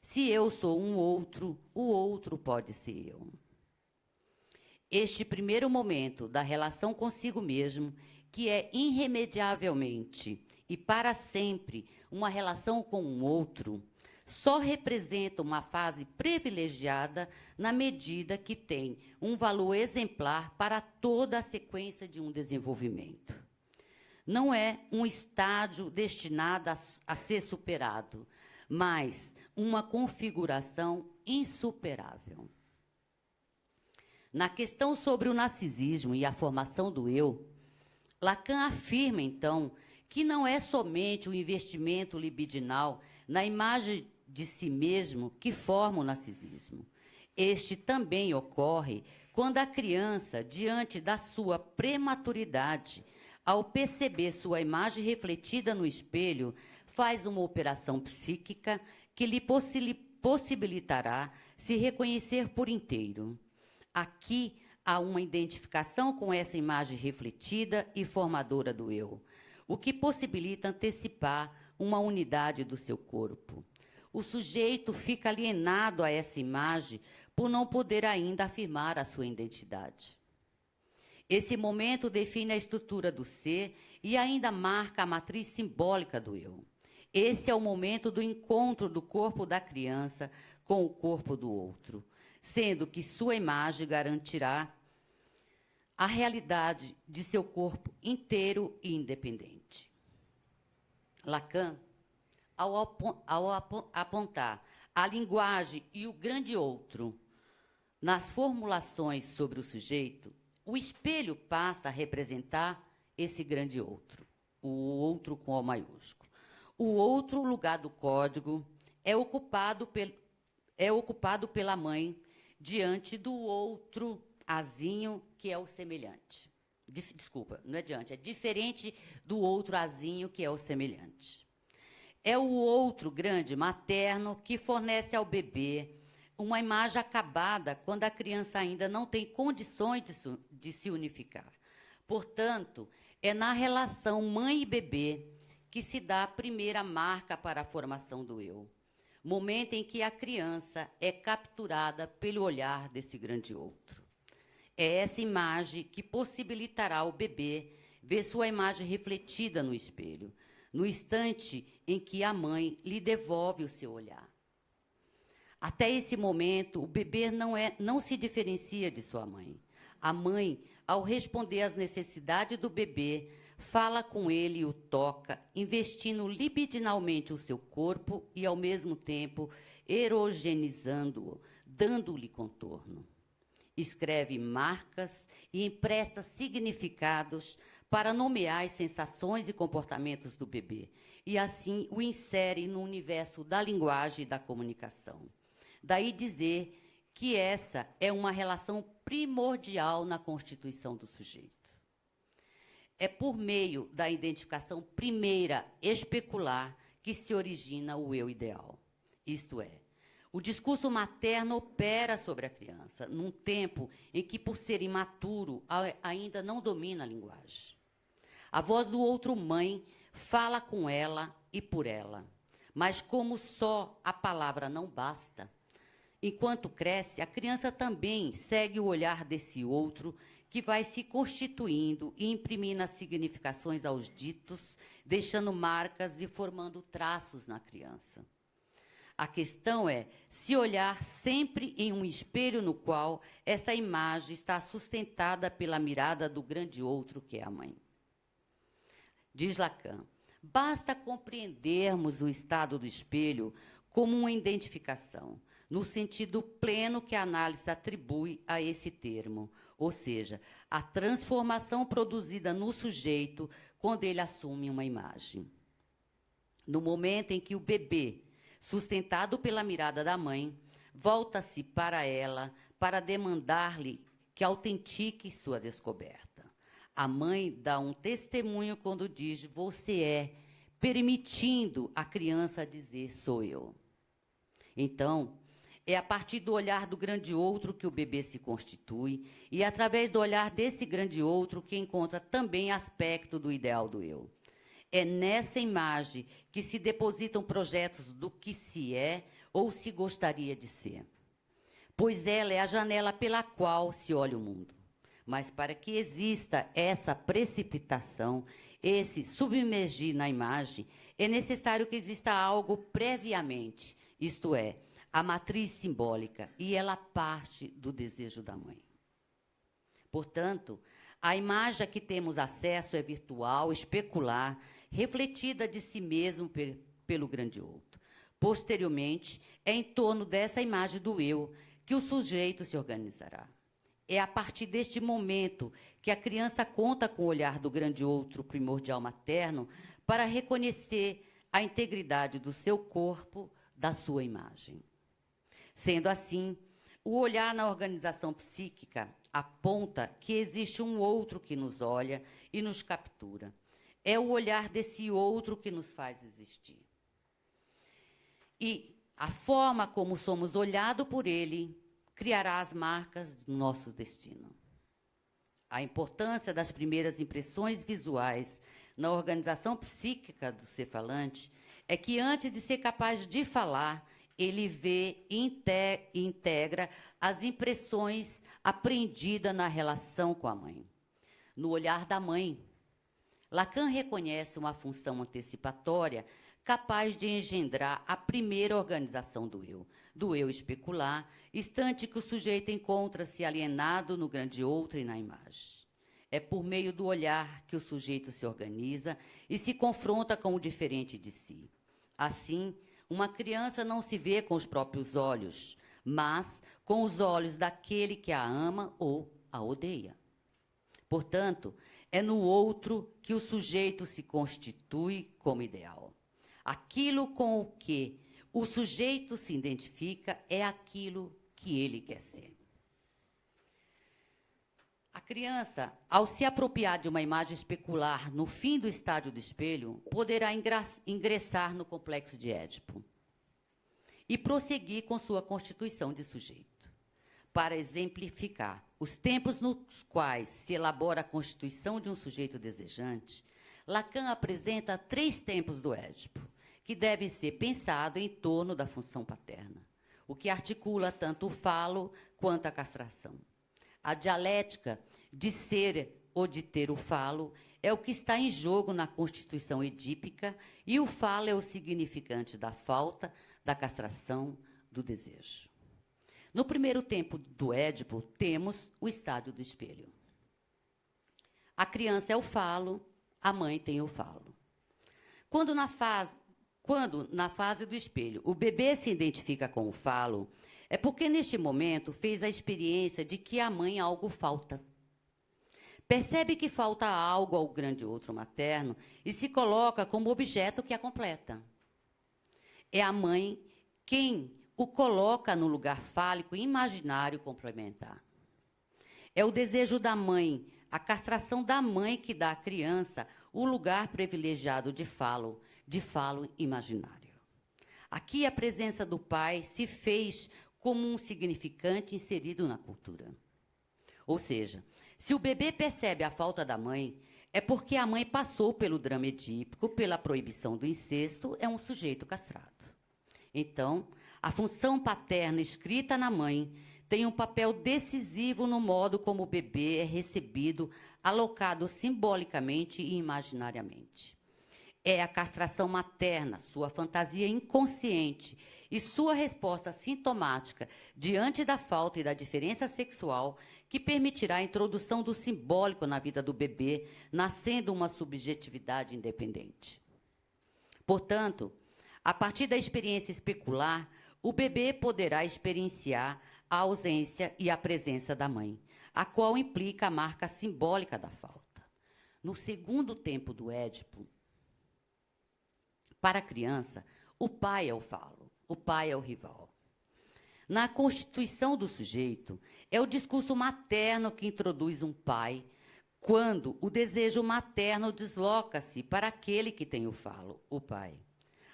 Se eu sou um outro, o outro pode ser eu. Este primeiro momento da relação consigo mesmo, que é irremediavelmente e para sempre uma relação com um outro, só representa uma fase privilegiada na medida que tem um valor exemplar para toda a sequência de um desenvolvimento. Não é um estágio destinado a ser superado, mas uma configuração insuperável. Na questão sobre o narcisismo e a formação do eu, Lacan afirma, então, que não é somente o investimento libidinal na imagem de si mesmo que forma o narcisismo. Este também ocorre quando a criança, diante da sua prematuridade, ao perceber sua imagem refletida no espelho, faz uma operação psíquica que lhe possibilitará se reconhecer por inteiro. Aqui há uma identificação com essa imagem refletida e formadora do eu, o que possibilita antecipar uma unidade do seu corpo. O sujeito fica alienado a essa imagem por não poder ainda afirmar a sua identidade. Esse momento define a estrutura do ser e ainda marca a matriz simbólica do eu. Esse é o momento do encontro do corpo da criança com o corpo do outro, sendo que sua imagem garantirá a realidade de seu corpo inteiro e independente. Lacan, ao apontar a linguagem e o grande outro nas formulações sobre o sujeito, o espelho passa a representar esse grande outro, o outro com O maiúsculo. O outro lugar do código é ocupado pela mãe diante do outro azinho que é o semelhante. Desculpa, não é diante, é diferente do outro azinho que é o semelhante. É o outro grande materno que fornece ao bebê uma imagem acabada quando a criança ainda não tem condições de se unificar. Portanto, é na relação mãe e bebê que se dá a primeira marca para a formação do eu, momento em que a criança é capturada pelo olhar desse grande outro. É essa imagem que possibilitará ao bebê ver sua imagem refletida no espelho, no instante em que a mãe lhe devolve o seu olhar. Até esse momento, o bebê não se diferencia de sua mãe. A mãe, ao responder às necessidades do bebê, fala com ele e o toca, investindo libidinalmente o seu corpo e, ao mesmo tempo, erogenizando-o, dando-lhe contorno. Escreve marcas e empresta significados para nomear as sensações e comportamentos do bebê, e assim o insere no universo da linguagem e da comunicação. Daí dizer que essa é uma relação primordial na constituição do sujeito. É por meio da identificação primeira especular que se origina o eu ideal. Isto é, o discurso materno opera sobre a criança, num tempo em que, por ser imaturo, ainda não domina a linguagem. A voz do outro mãe fala com ela e por ela. Mas como só a palavra não basta, enquanto cresce, a criança também segue o olhar desse outro que vai se constituindo e imprimindo as significações aos ditos, deixando marcas e formando traços na criança. A questão é se olhar sempre em um espelho no qual essa imagem está sustentada pela mirada do grande outro que é a mãe. Diz Lacan, basta compreendermos o estado do espelho como uma identificação, no sentido pleno que a análise atribui a esse termo, ou seja, a transformação produzida no sujeito quando ele assume uma imagem. No momento em que o bebê, sustentado pela mirada da mãe, volta-se para ela para demandar-lhe que autentique sua descoberta. A mãe dá um testemunho quando diz, você é, permitindo a criança dizer, sou eu. Então, é a partir do olhar do grande outro que o bebê se constitui e através do olhar desse grande outro que encontra também aspecto do ideal do eu. É nessa imagem que se depositam projetos do que se é ou se gostaria de ser. Pois ela é a janela pela qual se olha o mundo. Mas para que exista essa precipitação, esse submergir na imagem, é necessário que exista algo previamente, isto é, a matriz simbólica, e ela parte do desejo da mãe. Portanto, a imagem a que temos acesso é virtual, especular, refletida de si mesmo pelo grande outro. Posteriormente, é em torno dessa imagem do eu que o sujeito se organizará. É a partir deste momento que a criança conta com o olhar do grande outro primordial materno para reconhecer a integridade do seu corpo, da sua imagem. Sendo assim, o olhar na organização psíquica aponta que existe um outro que nos olha e nos captura. É o olhar desse outro que nos faz existir. E a forma como somos olhados por ele criará as marcas do nosso destino. A importância das primeiras impressões visuais na organização psíquica do ser falante é que, antes de ser capaz de falar, ele vê e integra as impressões aprendidas na relação com a mãe. No olhar da mãe, Lacan reconhece uma função antecipatória capaz de engendrar a primeira organização do eu especular, instante que o sujeito encontra-se alienado no grande outro e na imagem. É por meio do olhar que o sujeito se organiza e se confronta com o diferente de si. Assim, uma criança não se vê com os próprios olhos, mas com os olhos daquele que a ama ou a odeia. Portanto, é no outro que o sujeito se constitui como ideal. Aquilo com o que o sujeito se identifica é aquilo que ele quer ser. A criança, ao se apropriar de uma imagem especular no fim do estádio do espelho, poderá ingressar no complexo de Édipo e prosseguir com sua constituição de sujeito. Para exemplificar os tempos nos quais se elabora a constituição de um sujeito desejante, Lacan apresenta 3 tempos do Édipo, que devem ser pensados em torno da função paterna, o que articula tanto o falo quanto a castração. A dialética de ser ou de ter o falo é o que está em jogo na constituição edípica, e o falo é o significante da falta, da castração, do desejo. No primeiro tempo do Édipo, temos o estádio do espelho. A criança é o falo, a mãe tem o falo. Quando na fase do espelho o bebê se identifica com o falo, é porque neste momento fez a experiência de que à mãe algo falta. Percebe que falta algo ao grande outro materno e se coloca como objeto que a completa. É a mãe quem o coloca no lugar fálico imaginário complementar. É o desejo da mãe, a castração da mãe que dá à criança o lugar privilegiado de falo imaginário. Aqui a presença do pai se fez como um significante inserido na cultura. Ou seja, se o bebê percebe a falta da mãe, é porque a mãe passou pelo drama edípico, pela proibição do incesto, é um sujeito castrado. Então, a função paterna escrita na mãe tem um papel decisivo no modo como o bebê é recebido, alocado simbolicamente e imaginariamente. É a castração materna, sua fantasia inconsciente e sua resposta sintomática diante da falta e da diferença sexual que permitirá a introdução do simbólico na vida do bebê, nascendo uma subjetividade independente. Portanto, a partir da experiência especular, o bebê poderá experienciar a ausência e a presença da mãe, a qual implica a marca simbólica da falta. No segundo tempo do Édipo, para a criança, o pai é o falo, o pai é o rival. Na constituição do sujeito, é o discurso materno que introduz um pai, quando o desejo materno desloca-se para aquele que tem o falo, o pai.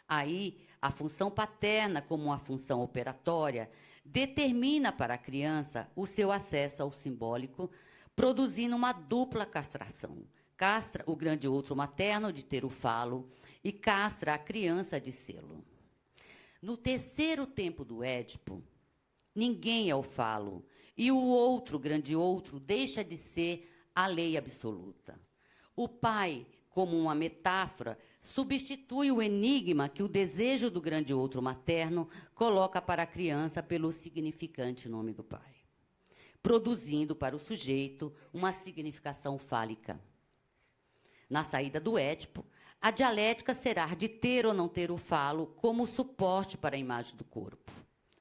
Aí, a função paterna, como uma função operatória, determina para a criança o seu acesso ao simbólico, produzindo uma dupla castração. Castra o grande outro materno de ter o falo e castra a criança de sê-lo. No terceiro tempo do Édipo, ninguém é o falo, e o outro, grande outro, deixa de ser a lei absoluta. O pai, como uma metáfora, substitui o enigma que o desejo do grande outro materno coloca para a criança pelo significante nome do pai, produzindo para o sujeito uma significação fálica. Na saída do Édipo, a dialética será de ter ou não ter o falo como suporte para a imagem do corpo,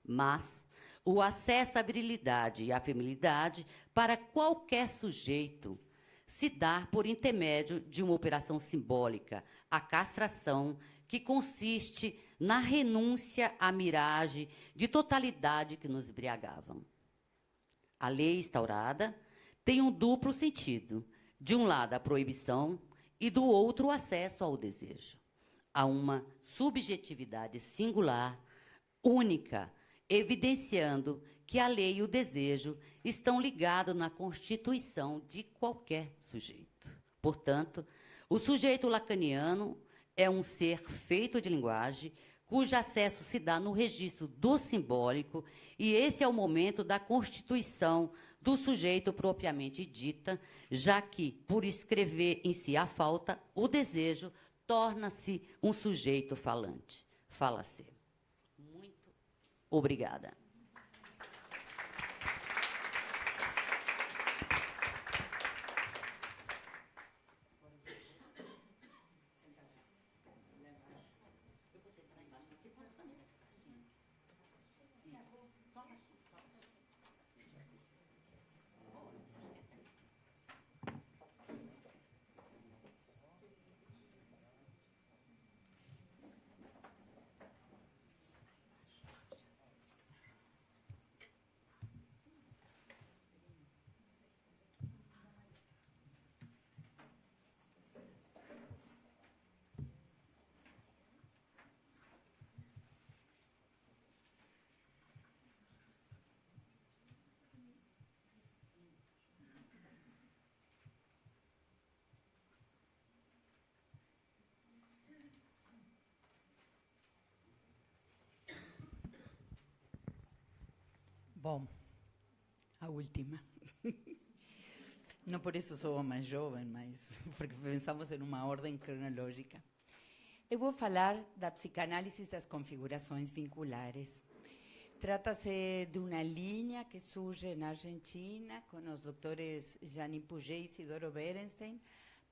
mas o acesso à virilidade e à feminilidade para qualquer sujeito se dá por intermédio de uma operação simbólica, a castração, que consiste na renúncia à miragem de totalidade que nos embriagavam. A lei instaurada tem um duplo sentido. De um lado, a proibição, e do outro, o acesso ao desejo. Há uma subjetividade singular, única, evidenciando que a lei e o desejo estão ligados na constituição de qualquer sujeito. Portanto, o sujeito lacaniano é um ser feito de linguagem, cujo acesso se dá no registro do simbólico, e esse é o momento da constituição do sujeito propriamente dita, já que, por escrever em si a falta, o desejo torna-se um sujeito falante. Fala-se. Muito obrigada. Bom, a última. Não por isso sou a mais jovem, mas porque pensamos em uma ordem cronológica. Eu vou falar da psicanálise das configurações vinculares. Trata-se de uma linha que surge na Argentina com os doutores Janine Puget e Isidoro Berenstein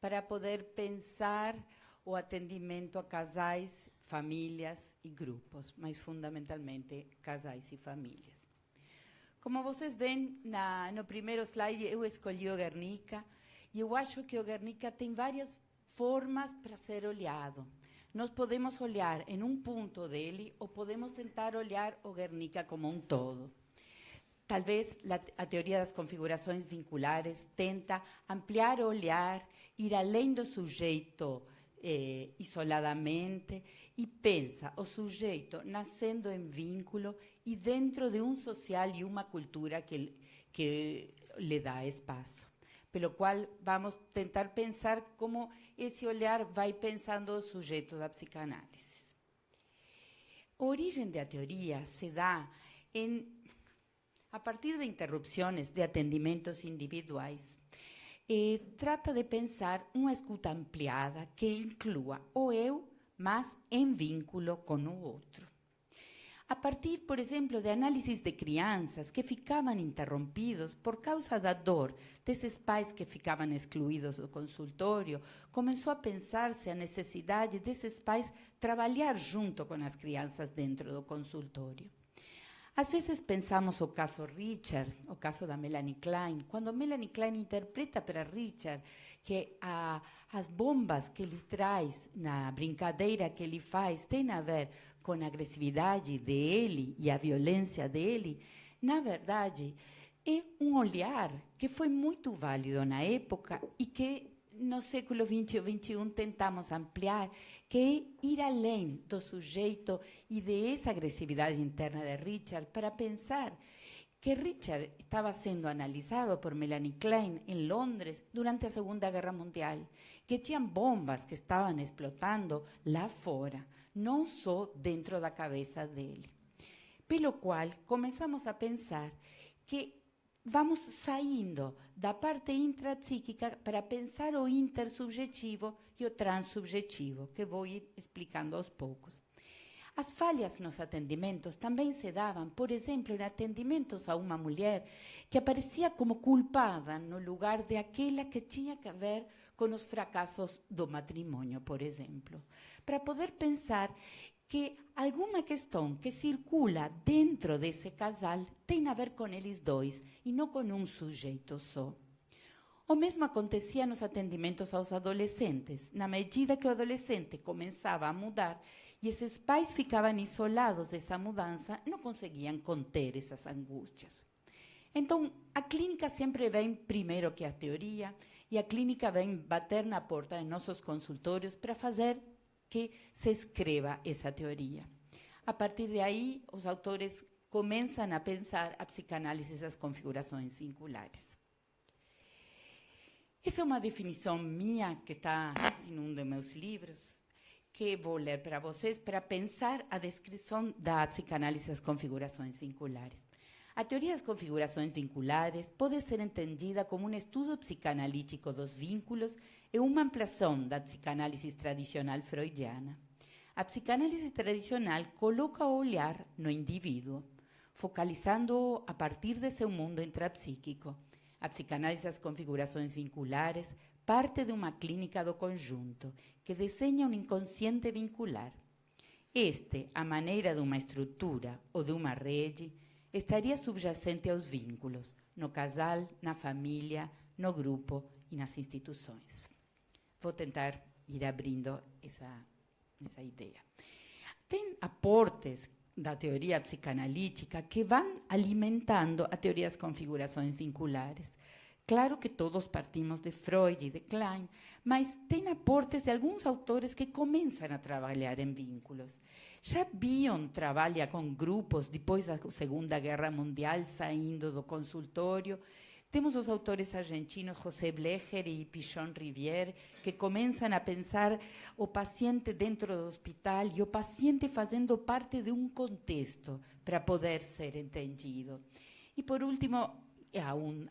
para poder pensar o atendimento a casais, famílias e grupos, mas fundamentalmente casais e famílias. Como vocês veem no primeiro slide, eu escolhi o Guernica, e eu acho que o Guernica tem várias formas para ser olhado. nós podemos olhar em um ponto dele ou podemos tentar olhar o Guernica como um todo. Talvez a teoria das configurações vinculares tenta ampliar o olhar, ir além do sujeito isoladamente e pensa o sujeito nascendo em vínculo e dentro de um social e uma cultura que lhe dá espaço. Pelo qual vamos tentar pensar como esse olhar vai pensando o sujeito da psicanálise. A origem da teoria se dá a partir de interrupções de atendimentos individuais. Trata de pensar uma escuta ampliada que inclua o eu, mas em vínculo com o outro. A partir, por exemplo, de análises de crianças que ficavam interrompidos por causa da dor desses pais que ficavam excluídos do consultório, começou a pensar-se a necessidade desses pais trabalhar junto com as crianças dentro do consultório. Às vezes pensamos o caso Richard, o caso da Melanie Klein, quando Melanie Klein interpreta para Richard que as bombas que ele traz na brincadeira que ele faz tem a ver com a agressividade dele e a violência dele, na verdade, é um olhar que foi muito válido na época e que no século XX e XXI tentamos ampliar, que é ir além do sujeito e dessa agressividade interna de Richard para pensar que Richard estava sendo analisado por Melanie Klein em Londres durante a Segunda Guerra Mundial, que tinham bombas que estavam explotando lá fora, não só dentro da cabeça dele. Pelo qual começamos a pensar que vamos saindo da parte intrapsíquica para pensar o intersubjetivo e o transsubjetivo, que vou ir explicando aos poucos. As falhas nos atendimentos também se davam, por exemplo, em atendimentos a uma mulher que aparecia como culpada no lugar de aquela que tinha que ver com os fracassos do matrimônio, por exemplo, para poder pensar que alguma questão que circula dentro desse casal tem a ver com eles dois e não com um sujeito só. O mesmo acontecia nos atendimentos aos adolescentes. Na medida que o adolescente começava a mudar e esses pais ficavam isolados dessa mudança, não conseguiam conter essas angústias. Então, a clínica sempre vem primeiro que a teoria e a clínica vem bater na porta de nossos consultórios para fazer que se escreva essa teoria. A partir de aí, os autores começam a pensar a psicanálise das configurações vinculares. Essa é uma definição minha que está em um dos meus livros, que vou ler para vocês para pensar a descrição da psicanálise das configurações vinculares. A teoria das configurações vinculares pode ser entendida como um estudo psicanalítico dos vínculos e uma ampliação da psicanálise tradicional freudiana. A psicanálise tradicional coloca o olhar no indivíduo, focalizando-o a partir de seu mundo intrapsíquico. A psicanálise das configurações vinculares parte de uma clínica do conjunto, que desenha um inconsciente vincular. Este, à maneira de uma estrutura ou de uma rede, estaria subjacente aos vínculos, no casal, na família, no grupo e nas instituições. Vou tentar ir abrindo essa ideia. Tem aportes da teoria psicanalítica que vão alimentando a teoria das configurações vinculares. Claro que todos partimos de Freud e de Klein, mas tem aportes de alguns autores que começam a trabalhar em vínculos. Já Bion trabalha com grupos depois da Segunda Guerra Mundial, saindo do consultório. Temos os autores argentinos José Blecher e Pichon Rivière, que começam a pensar o paciente dentro do hospital e o paciente fazendo parte de um contexto para poder ser entendido. E, por último,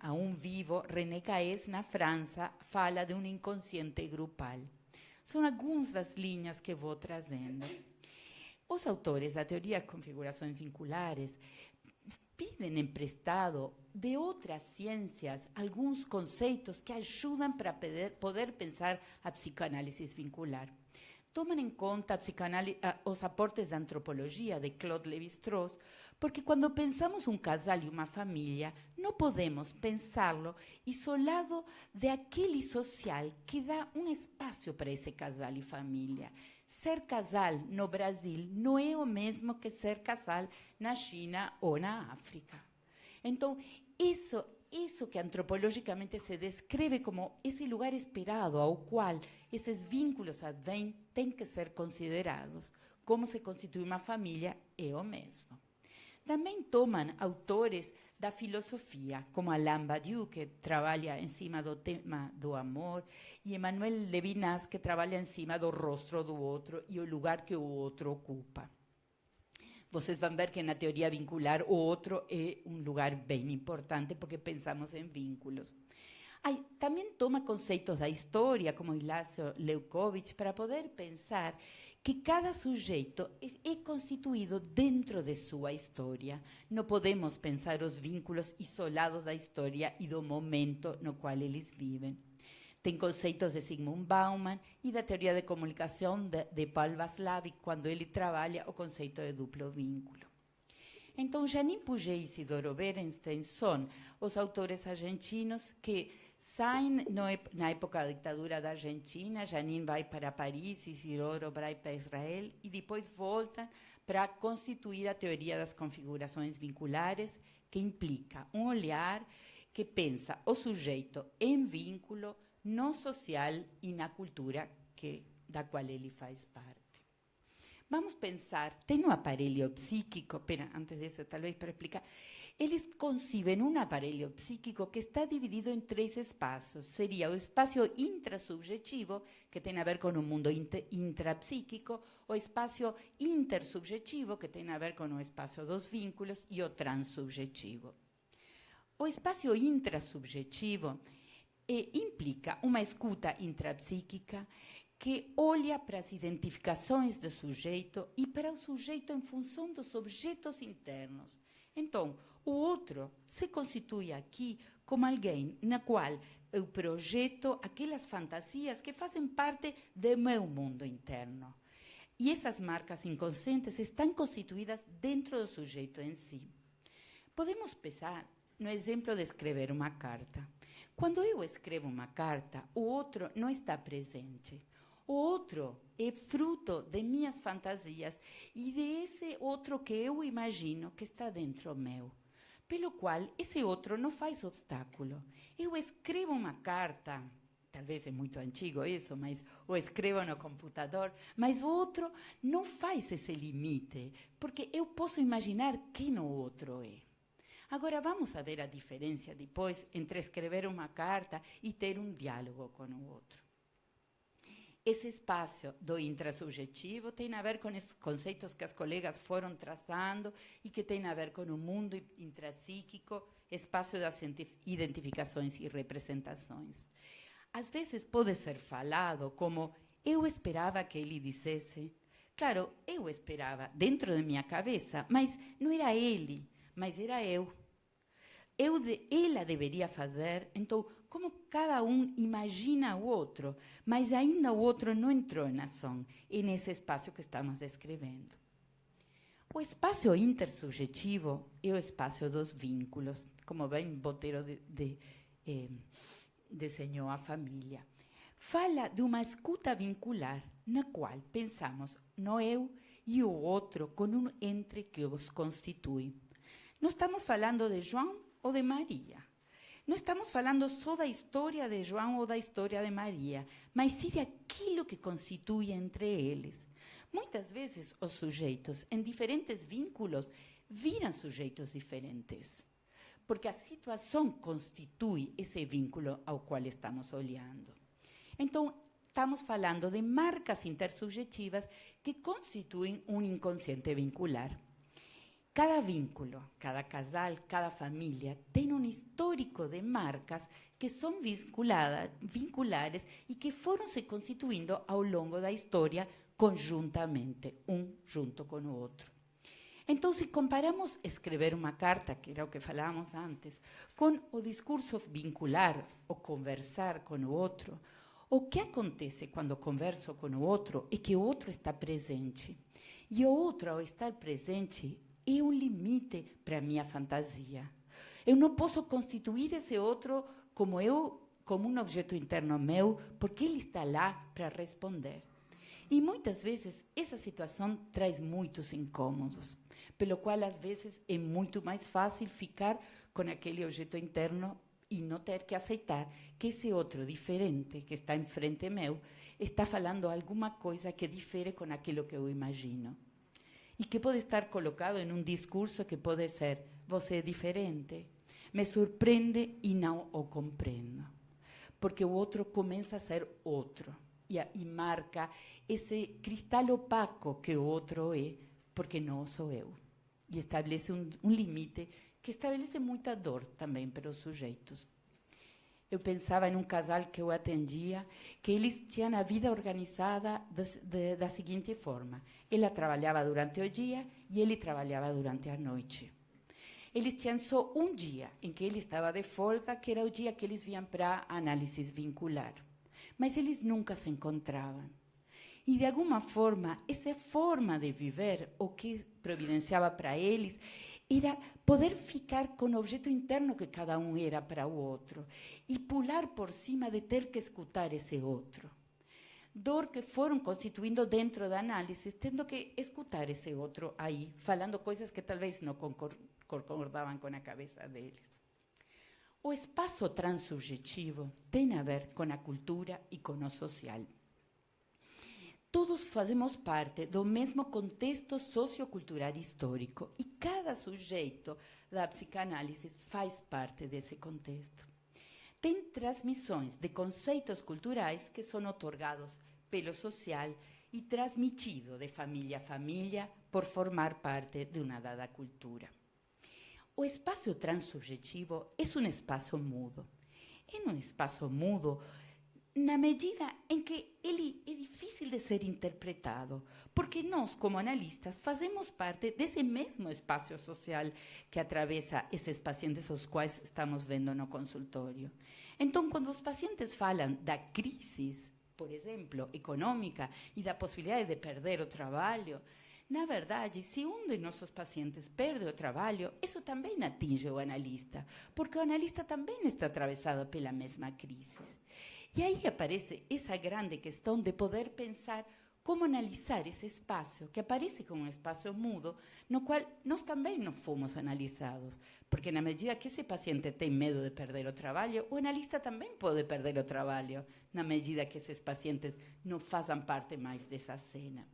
a um vivo, René Caes, na França, fala de um inconsciente grupal. São algumas das linhas que vou trazendo. Os autores da teoria das configurações vinculares pedem emprestado de outras ciências alguns conceitos que ajudam para poder pensar a psicanálise vincular. Tomam em conta os aportes da antropologia de Claude Lévi-Strauss, porque quando pensamos um casal e uma família, não podemos pensá-lo isolado daquele social que dá um espaço para esse casal e família. ser casal no Brasil não é o mesmo que ser casal na China ou na África. Então, isso que antropologicamente se descreve como esse lugar esperado ao qual esses vínculos advêm têm que ser considerados. Como se constitui uma família é o mesmo. Também tomam autores da filosofia, como Alain Badiou, que trabalha em cima do tema do amor, e Emmanuel Levinas, que trabalha em cima do rostro do outro e o lugar que o outro ocupa. Vocês vão ver que na teoria vincular o outro é um lugar bem importante, porque pensamos em vínculos. Também toma conceitos da história, como Ilácio Leucovitch, para poder pensar que cada sujeito é constituído dentro de sua história. Não podemos pensar os vínculos isolados da história e do momento no qual eles vivem. Tem conceitos de Zygmunt Bauman e da teoria de comunicação de Paul Václavic, quando ele trabalha o conceito de duplo vínculo. Então, Janine Puget e Isidoro Berenstein são os autores argentinos que saem na época da ditadura da Argentina. Janine vai para Paris, Isidoro vai para Israel e depois voltam para constituir a teoria das configurações vinculares, que implica um olhar que pensa o sujeito em vínculo no social e na cultura da qual ele faz parte. Vamos pensar, tem um aparelho psíquico, antes disso, talvez para explicar, eles concebem um aparelho psíquico que está dividido em 3 espaços. Seria o espaço intrasubjetivo, que tem a ver com o mundo intrapsíquico, o espaço intersubjetivo, que tem a ver com o espaço dos vínculos, e o transsubjetivo. O espaço intrasubjetivo implica uma escuta intrapsíquica que olha para as identificações do sujeito e para o sujeito em função dos objetos internos. Então, o outro se constitui aqui como alguém na qual eu projeto aquelas fantasias que fazem parte do meu mundo interno. E essas marcas inconscientes estão constituídas dentro do sujeito em si. Podemos pensar no exemplo de escrever uma carta. Quando eu escrevo uma carta, o outro não está presente. O outro é fruto de minhas fantasias e desse outro que eu imagino que está dentro meu. Pelo qual, esse outro não faz obstáculo. Eu escrevo uma carta, talvez é muito antigo isso, mas ou escrevo no computador, mas o outro não faz esse limite, porque eu posso imaginar quem o outro é. Agora, vamos ver a diferença depois entre escrever uma carta e ter um diálogo com o outro. Esse espaço do intrasubjetivo tem a ver com os conceitos que as colegas foram traçando e que tem a ver com o mundo intrapsíquico, espaço das identificações e representações. Às vezes pode ser falado como eu esperava que ele dissesse. Claro, eu esperava dentro da minha cabeça, mas não era ele, mas era eu. Ela deveria fazer, então, como cada um imagina o outro, mas ainda o outro não entrou na ação, e nesse espaço que estamos descrevendo. O espaço intersubjetivo é o espaço dos vínculos, como bem Botero desenhou a família. Fala de uma escuta vincular, na qual pensamos no eu e o outro com um entre que os constitui. Não estamos falando de João ou de Maria. Não estamos falando só da história de João ou da história de Maria, mas sim daquilo que constitui entre eles. Muitas vezes os sujeitos em diferentes vínculos viram sujeitos diferentes, porque a situação constitui esse vínculo ao qual estamos olhando. Então, estamos falando de marcas intersubjetivas que constituem um inconsciente vincular. Cada vínculo, cada casal, cada família tem um histórico de marcas que são vinculares e que foram se constituindo ao longo da história conjuntamente, um junto com o outro. Então, se comparamos escrever uma carta, que era o que falávamos antes, com o discurso vincular, o conversar com o outro, o que acontece quando converso com o outro é que o outro está presente. E o outro, ao estar presente, é um limite para a minha fantasia. Eu não posso constituir esse outro como um objeto interno meu, porque ele está lá para responder. E muitas vezes essa situação traz muitos incômodos, pelo qual às vezes é muito mais fácil ficar com aquele objeto interno e não ter que aceitar que esse outro diferente que está em frente meu está falando alguma coisa que difere com aquilo que eu imagino. E que pode estar colocado em um discurso que pode ser: você é diferente, me surpreende e não o compreendo. Porque o outro começa a ser outro e marca esse cristal opaco que o outro é, porque não sou eu. E estabelece um limite que estabelece muita dor também para os sujeitos. Eu pensava em um casal que eu atendia, que eles tinham a vida organizada da seguinte forma: ela trabalhava durante o dia e ele trabalhava durante a noite. Eles tinham só um dia em que ele estava de folga, que era o dia que eles vinham para análise vincular. Mas eles nunca se encontravam. E, de alguma forma, essa forma de viver, o que providenciava para eles, era poder ficar com o objeto interno que cada um era para o outro e pular por cima de ter que escutar esse outro. Dor que foram constituindo dentro da análise, tendo que escutar esse outro aí, falando coisas que talvez não concordavam com a cabeça deles. O espaço transsubjetivo tem a ver com a cultura e com o social. Todos fazemos parte do mesmo contexto sociocultural histórico e cada sujeito da psicanálise faz parte desse contexto. Tem transmissões de conceitos culturais que são otorgados pelo social e transmitidos de família a família por formar parte de uma dada cultura. O espaço transsubjetivo é um espaço mudo. É um espaço mudo na medida em que ele é difícil de ser interpretado, porque nós, como analistas, fazemos parte desse mesmo espaço social que atravessa esses pacientes aos quais estamos vendo no consultório. Então, quando os pacientes falam da crise, por exemplo, econômica, e da possibilidade de perder o trabalho, na verdade, se um de nossos pacientes perde o trabalho, isso também atinge o analista, porque o analista também está atravessado pela mesma crise. E aí aparece essa grande questão de poder pensar como analisar esse espaço, que aparece como um espaço mudo, no qual nós também não fomos analisados, porque na medida que esse paciente tem medo de perder o trabalho, o analista também pode perder o trabalho, na medida que esses pacientes não façam parte mais dessa cena.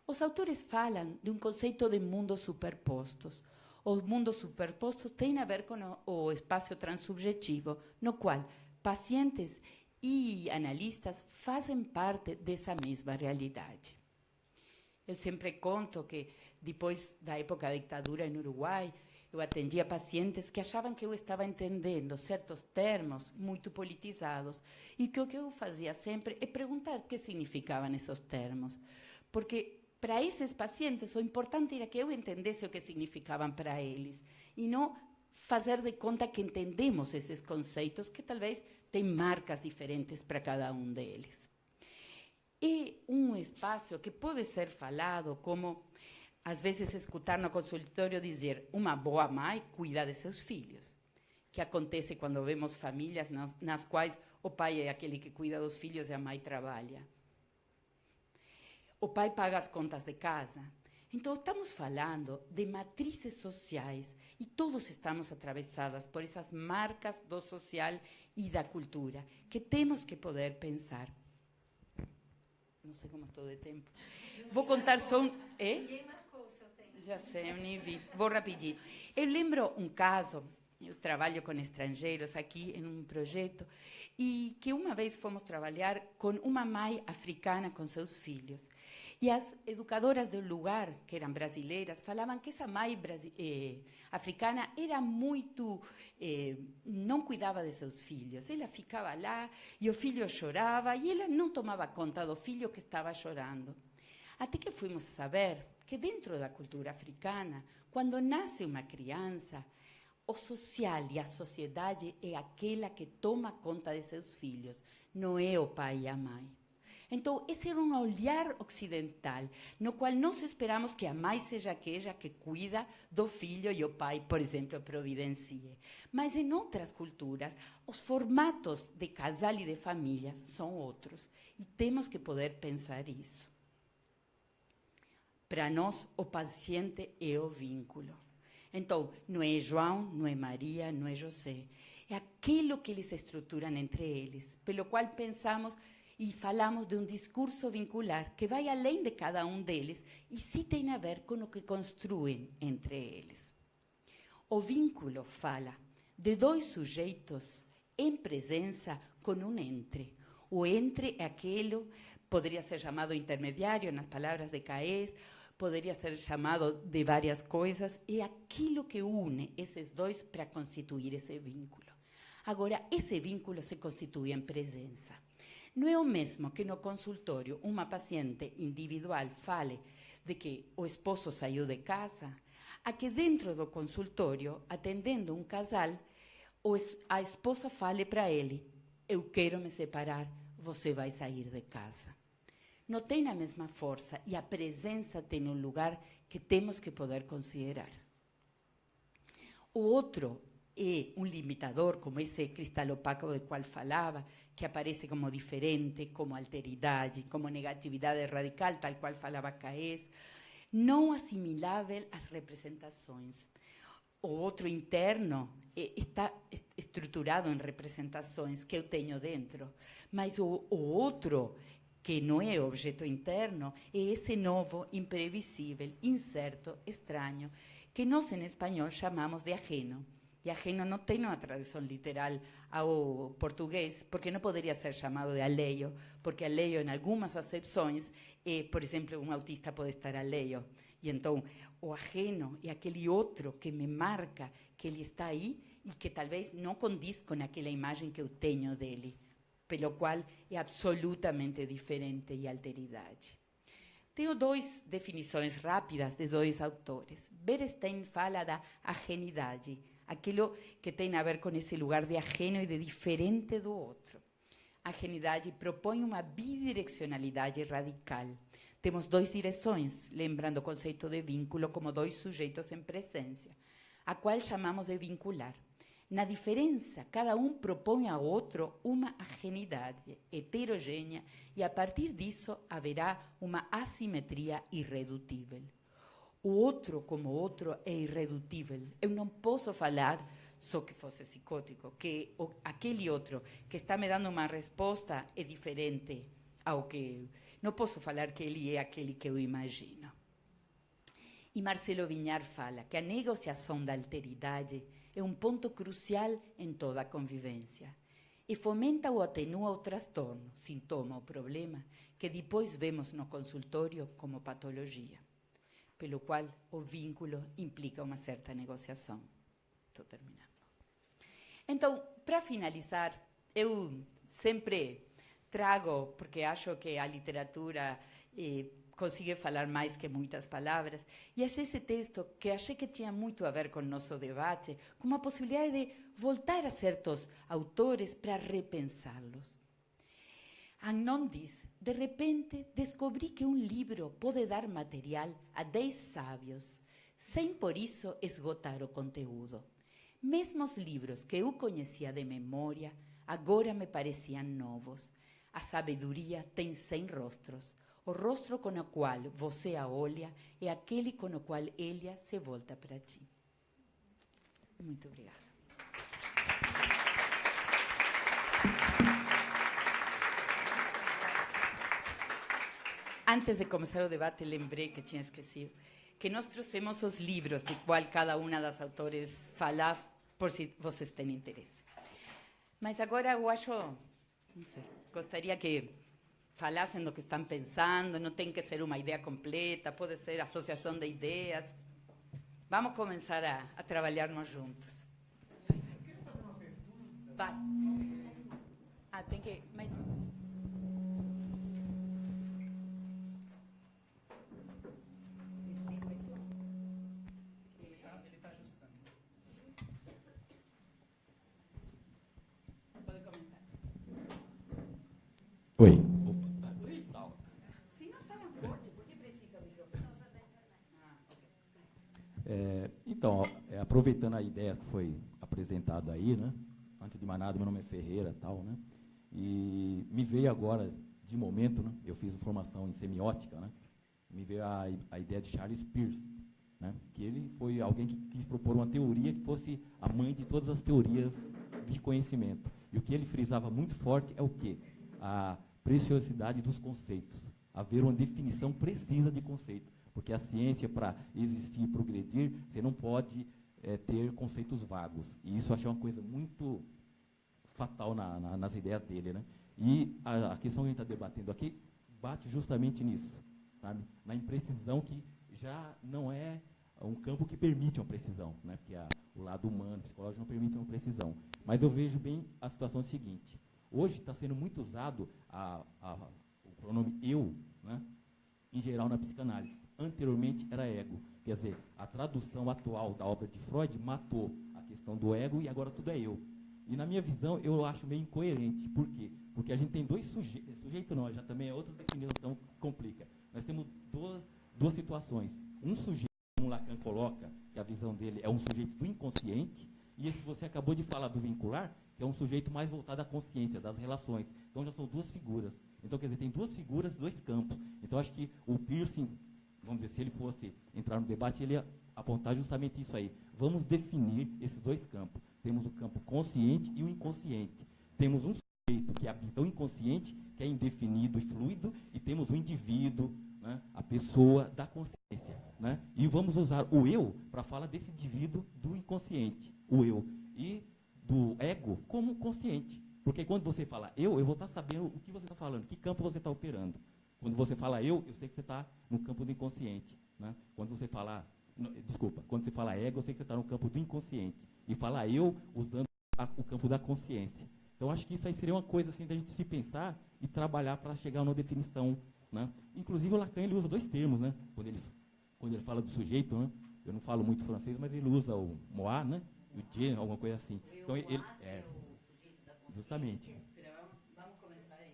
Os autores falam de um conceito de mundos superpostos. Os mundos superpostos têm a ver com o espaço transsubjetivo, no qual pacientes e analistas fazem parte dessa mesma realidade. Eu sempre conto que, depois da época da ditadura no Uruguai, eu atendia pacientes que achavam que eu estava entendendo certos termos muito politizados e que o que eu fazia sempre é perguntar o que significavam esses termos. Porque, para esses pacientes, o importante era que eu entendesse o que significavam para eles e não fazer de conta que entendemos esses conceitos que talvez têm marcas diferentes para cada um deles. É um espaço que pode ser falado como, às vezes, escutar no consultório dizer: uma boa mãe cuida de seus filhos, que acontece quando vemos famílias nas quais o pai é aquele que cuida dos filhos e a mãe trabalha. O pai paga as contas de casa. Então, estamos falando de matrizes sociais e todos estamos atravessados por essas marcas do social e da cultura, que temos que poder pensar. Não sei como estou de tempo. Vou contar só um... Ninguém marcou o seu tempo. Já sei, eu nem vi. Vou rapidinho. Eu lembro um caso, eu trabalho com estrangeiros aqui em um projeto, e que uma vez fomos trabalhar com uma mãe africana com seus filhos. E as educadoras do lugar, que eram brasileiras, falavam que essa mãe africana era muito... não cuidava de seus filhos. Ela ficava lá e o filho chorava e ela não tomava conta do filho que estava chorando. Até que fomos saber que dentro da cultura africana, quando nasce uma criança, o social e a sociedade é aquela que toma conta de seus filhos, não é o pai e a mãe. Então, esse era um olhar ocidental, no qual nós esperamos que a mãe seja aquela que cuida do filho e o pai, por exemplo, providencie. Mas em outras culturas, os formatos de casal e de família são outros. E temos que poder pensar isso. Para nós, o paciente é o vínculo. Então, não é João, não é Maria, não é José. É aquilo que eles estruturam entre eles, pelo qual pensamos e falamos de um discurso vincular que vai além de cada um deles e sim tem a ver com o que construem entre eles. O vínculo fala de dois sujeitos em presença com um entre. O entre é aquilo, poderia ser chamado intermediário, nas palavras de Caes, poderia ser chamado de várias coisas, é aquilo que une esses dois para constituir esse vínculo. Agora, esse vínculo se constitui em presença. Não é o mesmo que no consultório uma paciente individual fale de que o esposo saiu de casa, a que dentro do consultório, atendendo um casal, a esposa fale para ele: eu quero me separar, você vai sair de casa. Não tem a mesma força e a presença tem um lugar que temos que poder considerar. O outro é um limitador, como esse cristal opaco do qual falava, que aparece como diferente, como alteridade, como negatividade radical, tal qual falava Caes, não assimilável às representações. O outro interno está estruturado em representações que eu tenho dentro, mas o outro, que não é objeto interno, é esse novo, imprevisível, incerto, estranho, que nós em espanhol chamamos de ajeno. E ajeno não tem uma tradução literal ao português, porque não poderia ser chamado de alheio, porque alheio, em algumas acepções, por exemplo, um autista pode estar alheio. E então, o ajeno é aquele outro que me marca que ele está aí e que talvez não condiz com aquela imagem que eu tenho dele, pelo qual é absolutamente diferente e alteridade. Tenho duas definições rápidas de dois autores. Bernstein fala da ajenidade, aquilo que tem a ver com esse lugar de ajeno e de diferente do outro. A ajenidade propõe uma bidirecionalidade radical. Temos duas direções, lembrando o conceito de vínculo como dois sujeitos em presença, a qual chamamos de vincular. Na diferença, cada um propõe ao outro uma ajenidade heterogênea e, a partir disso, haverá uma assimetria irredutível. O outro, como outro, é irredutível. Eu não posso falar, só que fosse psicótico, que aquele outro que está me dando uma resposta é diferente ao que... Não posso falar que ele é aquele que eu imagino. E Marcelo Viñar fala que a negociação da alteridade é um ponto crucial em toda a convivência e fomenta ou atenua o transtorno, sintoma ou problema que depois vemos no consultório como patologia, pelo qual o vínculo implica uma certa negociação. Estou terminando. Então, para finalizar, eu sempre trago, porque acho que a literatura consegue falar mais que muitas palavras, e achei esse texto que achei que tinha muito a ver com o nosso debate, com a possibilidade de voltar a certos autores para repensá-los. Agnon diz: de repente descobri que um livro pode dar material a 10 sábios, sem por isso esgotar o conteúdo. Mesmo os livros que eu conhecia de memória, agora me pareciam novos. A sabedoria tem 100 rostros. O rosto com o qual você a olha é aquele com o qual ela se volta para ti. Muito obrigada. Antes de começar o debate, lembrei que tinha esquecido que nós trouxemos os livros de qual cada uma das autores fala, por se vocês têm interesse. Mas agora eu acho, não sei, gostaria que falassem do que estão pensando, não tem que ser uma ideia completa, pode ser associação de ideias. Vamos começar a trabalharmos juntos. Quero fazer uma pergunta. Vai. Ah, tem que... Mas... Ele está ajustando. Pode começar. Oi. aproveitando a ideia que foi apresentada aí, né? Antes de mais nada, meu nome é Ferreira, tal, né? E me veio agora, de momento, né? Eu fiz formação em semiótica, né? Me veio a ideia de Charles Peirce, né? Que ele foi alguém que quis propor uma teoria que fosse a mãe de todas as teorias de conhecimento. E o que ele frisava muito forte é o quê? A preciosidade dos conceitos. Haver uma definição precisa de conceito. Porque a ciência, para existir e progredir, você não pode ter conceitos vagos. E isso eu achei uma coisa muito fatal nas ideias dele, né? E a questão que a gente está debatendo aqui bate justamente nisso, sabe? Na imprecisão que já não é um campo que permite uma precisão, né? Porque o lado humano, psicológico, não permite uma precisão. Mas eu vejo bem a situação seguinte. Hoje está sendo muito usado o pronome eu, né? Em geral, na psicanálise. Anteriormente era ego. Quer dizer, a tradução atual da obra de Freud matou a questão do ego e agora tudo é eu. E na minha visão, eu acho meio incoerente. Por quê? Porque a gente tem dois sujeitos. Sujeito não, já também é outra definição que complica. Nós temos duas situações. Um sujeito, como Lacan coloca, que a visão dele é um sujeito do inconsciente, e esse que você acabou de falar do vincular, que é um sujeito mais voltado à consciência, das relações. Então já são duas figuras. Então, quer dizer, tem duas figuras, dois campos. Então, acho que o Peirce, vamos dizer, se ele fosse entrar no debate, ele ia apontar justamente isso aí. Vamos definir esses dois campos. Temos o campo consciente e o inconsciente. Temos um sujeito que habita o inconsciente, que é indefinido e fluido, e temos o indivíduo, né, a pessoa da consciência. Né? E vamos usar o eu para falar desse indivíduo do inconsciente, o eu, e do ego como consciente. Porque quando você fala eu vou estar sabendo o que você está falando, que campo você está operando. Quando você fala eu sei que você está no campo do inconsciente. Né? Quando você fala, quando você fala ego, eu sei que você está no campo do inconsciente. E fala eu usando o campo da consciência. Então, acho que isso aí seria uma coisa assim da gente se pensar e trabalhar para chegar a uma definição. Né? Inclusive, o Lacan ele usa dois termos, né? Quando ele fala do sujeito, né? Eu não falo muito francês, mas ele usa o moi, né? O je, alguma coisa assim. Então, ele justamente.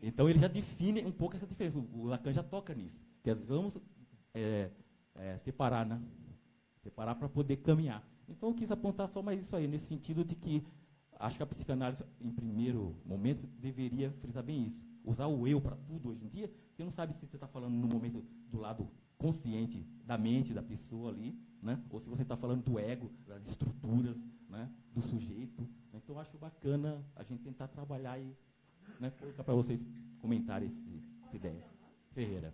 Então, ele já define um pouco essa diferença. O Lacan já toca nisso. Que vamos separar, né? Separar para poder caminhar. Então, eu quis apontar só mais isso aí, nesse sentido de que acho que a psicanálise, em primeiro momento, deveria frisar bem isso. Usar o eu para tudo hoje em dia, você não sabe se você está falando no momento do lado consciente da mente da pessoa ali, né? Ou se você está falando do ego, das estruturas, né? Do sujeito. Então, acho bacana a gente tentar trabalhar e, né, colocar para vocês comentarem essa ideia. Ferreira.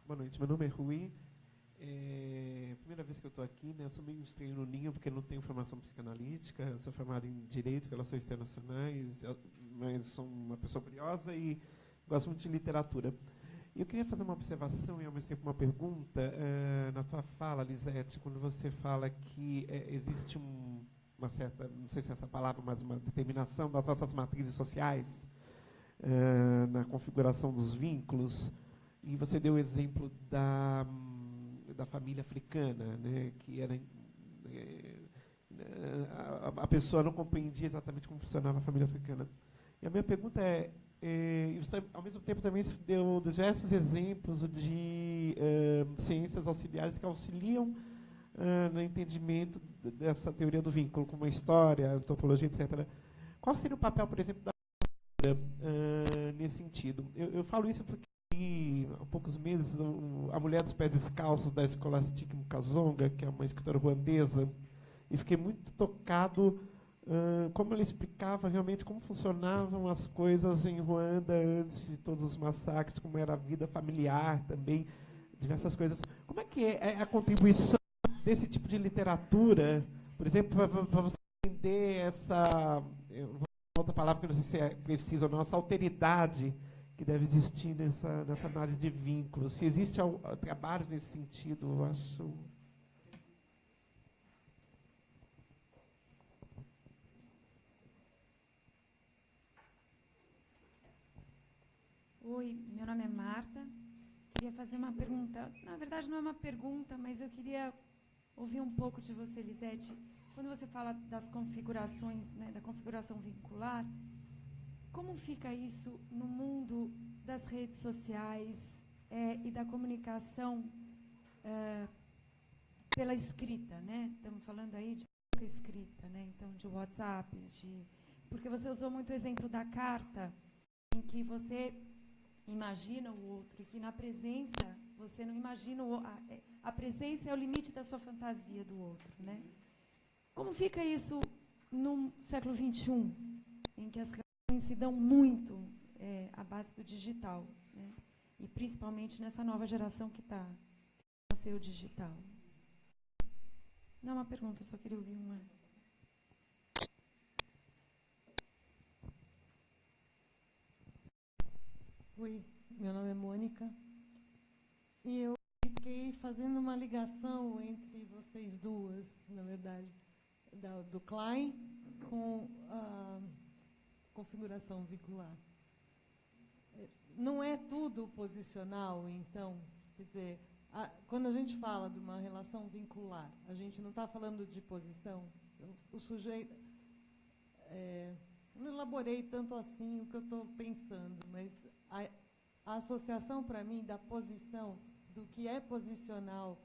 Boa noite, meu nome é Rui. Primeira vez que eu estou aqui, né? Eu sou meio estranho no ninho, porque eu não tenho formação psicanalítica. Eu sou formado em Direito, Relações Internacionais, mas sou uma pessoa curiosa e gosto muito de literatura. E eu queria fazer uma observação e, ao mesmo tempo, uma pergunta. Na tua fala, Lisete, quando você fala que existe uma certa, não sei se é essa palavra, mas uma determinação das nossas matrizes sociais na configuração dos vínculos. E você deu o exemplo da família africana, né, que era a pessoa não compreendia exatamente como funcionava a família africana. E a minha pergunta você, ao mesmo tempo, também deu diversos exemplos de ciências auxiliares que auxiliam no entendimento dessa teoria do vínculo, como a história, a antropologia, etc. Qual seria o papel, por exemplo, da cultura nesse sentido? Eu falo isso porque há poucos meses, a Mulher dos Pés Descalços, da Scholastic Mukasonga, que é uma escritora ruandesa, e fiquei muito tocado como ela explicava realmente como funcionavam as coisas em Ruanda antes de todos os massacres, como era a vida familiar também, diversas coisas. Como é que é a contribuição desse tipo de literatura, por exemplo, para você entender essa, outra palavra que eu não sei se é precisa ou não, essa alteridade que deve existir nessa análise de vínculos. Se existe trabalhos nesse sentido, eu acho... Oi, meu nome é Marta. Queria fazer uma pergunta. Na verdade, não é uma pergunta, mas eu queria ouvir um pouco de você, Lisete. Quando você fala das configurações, né, da configuração vincular, como fica isso no mundo das redes sociais e da comunicação pela escrita, né? Estamos falando aí de escrita, né? Então, de WhatsApps, porque você usou muito o exemplo da carta, em que você imagina o outro e que na presença você não imagina a presença é o limite da sua fantasia do outro, né? Como fica isso no século XXI, em que as relações se dão muito à base do digital, né? E principalmente nessa nova geração que nasceu digital? Não é uma pergunta, eu só queria ouvir uma. Oi, meu nome é Mônica. E eu fiquei fazendo uma ligação entre vocês duas, na verdade, do Klein com a configuração vincular. Não é tudo posicional, então, quer dizer, quando a gente fala de uma relação vincular, a gente não está falando de posição. O sujeito... não elaborei tanto assim o que eu estou pensando, mas a associação, para mim, da posição, do que é posicional,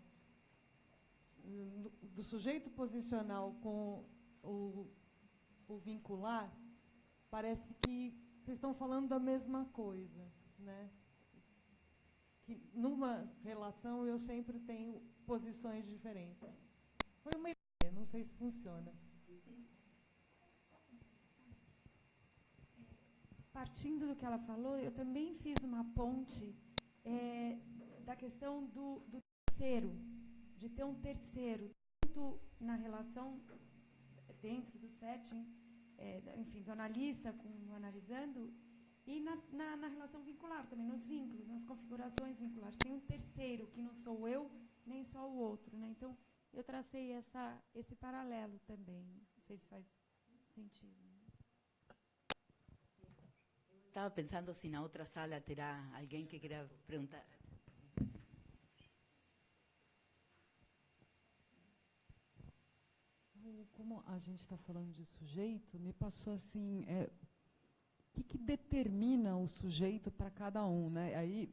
do sujeito posicional com o vincular, parece que vocês estão falando da mesma coisa, né? Que numa relação eu sempre tenho posições diferentes. Foi uma ideia, não sei se funciona. Partindo do que ela falou, eu também fiz uma ponte da questão do terceiro, de ter um terceiro, tanto na relação dentro do setting, enfim, do analista com o analisando, e na relação vincular, também nos vínculos, nas configurações vinculares. Tem um terceiro, que não sou eu, nem só o outro, né? Então, eu tracei esse paralelo também. Não sei se faz sentido. Estava pensando se na outra sala terá alguém que queira perguntar. Como a gente está falando de sujeito, me passou assim, o que determina o sujeito para cada um, né? Aí,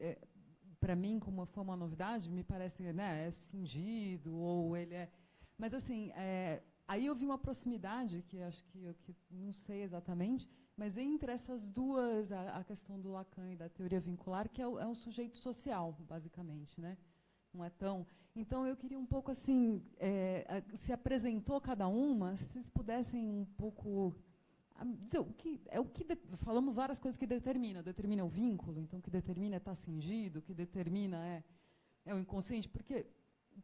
para mim, como foi uma novidade, me parece, né, é cingido ou ele é, mas assim, aí eu vi uma proximidade que acho que eu não sei exatamente, mas entre essas duas, a questão do Lacan e da teoria vincular, que é um sujeito social, basicamente, né? Não é tão... Então, eu queria um pouco, assim, se apresentou cada uma, se vocês pudessem um pouco dizer falamos várias coisas que determina o vínculo, então o que determina é estar cingido, o que determina é o inconsciente, porque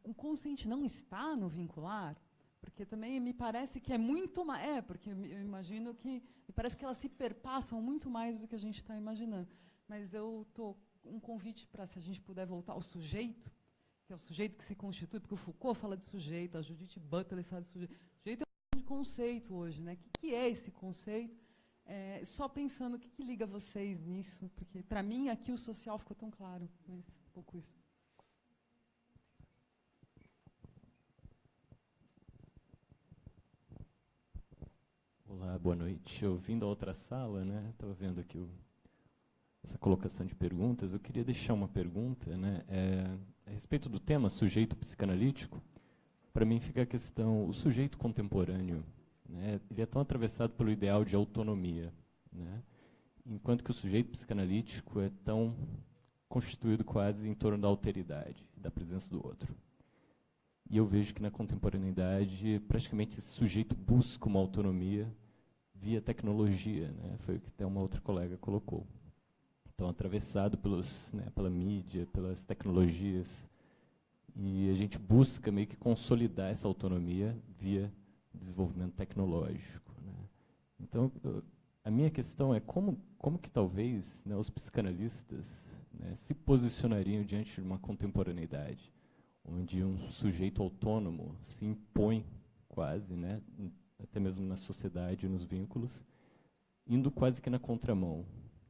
o consciente não está no vincular, porque também me parece que é muito mais, porque eu imagino que, me parece que elas se perpassam muito mais do que a gente está imaginando. Mas eu estou um convite para, se a gente puder voltar ao sujeito, que é o sujeito que se constitui, porque o Foucault fala de sujeito, a Judith Butler fala de sujeito. Sujeito é um grande conceito hoje, né? O que é esse conceito? Só pensando o que liga vocês nisso, porque, para mim, aqui o social ficou tão claro, mas um pouco isso. Olá, boa noite. Eu vim da outra sala, né? Estava vendo aqui essa colocação de perguntas. Eu queria deixar uma pergunta, né? A respeito do tema sujeito psicanalítico. Para mim fica a questão, o sujeito contemporâneo, né? Ele é tão atravessado pelo ideal de autonomia, né? Enquanto que o sujeito psicanalítico é tão constituído quase em torno da alteridade, da presença do outro. E eu vejo que na contemporaneidade, praticamente esse sujeito busca uma autonomia via tecnologia, né? Foi o que até uma outra colega colocou. Então, atravessado pela mídia, pelas tecnologias, e a gente busca meio que consolidar essa autonomia via desenvolvimento tecnológico, né? Então, a minha questão é como que talvez, né, os psicanalistas, né, se posicionariam diante de uma contemporaneidade onde um sujeito autônomo se impõe quase, né, até mesmo na sociedade, nos vínculos, indo quase que na contramão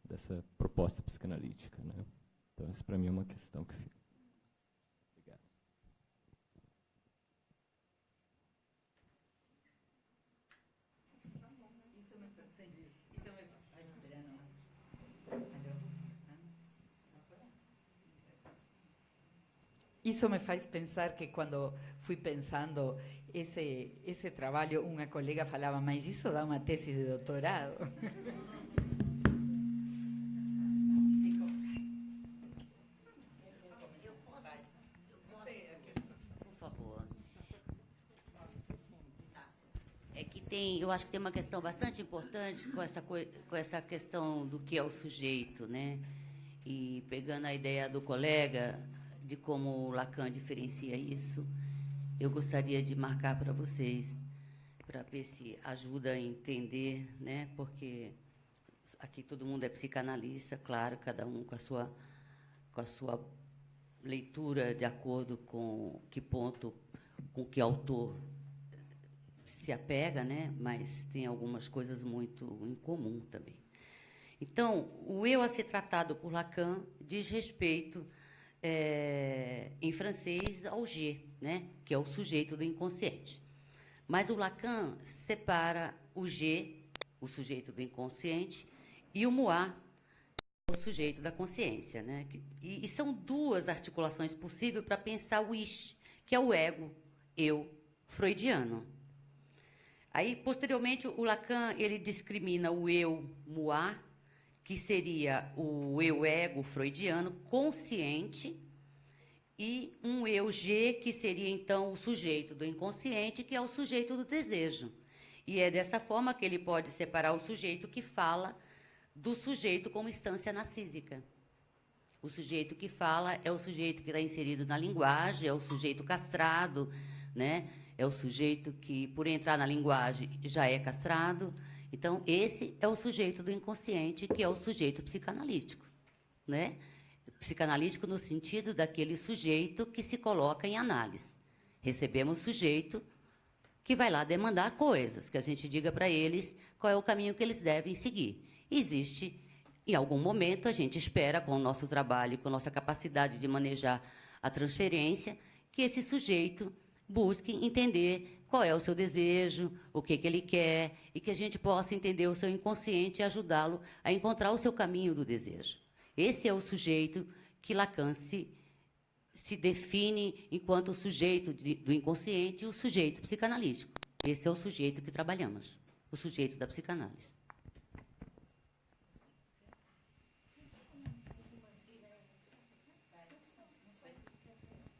dessa proposta psicanalítica, né? Então, isso para mim é uma questão que fica. Obrigado. Isso me... Ai, espera, não. isso me faz pensar que quando fui pensando esse trabalho, uma colega falava, mas isso dá uma tese de doutorado. Por favor. É que eu acho que tem uma questão bastante importante com essa questão do que é o sujeito, né? E pegando a ideia do colega de como Lacan diferencia isso, eu gostaria de marcar para vocês, para ver se ajuda a entender, né? Porque aqui todo mundo é psicanalista, claro, cada um com a sua leitura de acordo com que ponto, com que autor se apega, né? Mas tem algumas coisas muito em comum também. Então, o eu a ser tratado por Lacan diz respeito, em francês, ao G, né? Que é o sujeito do inconsciente. Mas o Lacan separa o G, o sujeito do inconsciente, e o moi, o sujeito da consciência, né? E são duas articulações possíveis para pensar o ich, que é o ego, eu, freudiano. Aí, posteriormente, o Lacan ele discrimina o eu moi, que seria o eu ego freudiano consciente, e um eu G, que seria, então, o sujeito do inconsciente, que é o sujeito do desejo. E é dessa forma que ele pode separar o sujeito que fala do sujeito como instância narcísica. O sujeito que fala é o sujeito que está inserido na linguagem, é o sujeito castrado, né? É o sujeito que, por entrar na linguagem, já é castrado. Então, esse é o sujeito do inconsciente, que é o sujeito psicanalítico, né? Psicanalítico no sentido daquele sujeito que se coloca em análise. Recebemos sujeito que vai lá demandar coisas, que a gente diga para eles qual é o caminho que eles devem seguir. Existe, em algum momento, a gente espera, com o nosso trabalho, com a nossa capacidade de manejar a transferência, que esse sujeito busque entender qual é o seu desejo, o que ele quer, e que a gente possa entender o seu inconsciente e ajudá-lo a encontrar o seu caminho do desejo. Esse é o sujeito que Lacan se define enquanto o sujeito do inconsciente e o sujeito psicanalítico. Esse é o sujeito que trabalhamos, o sujeito da psicanálise.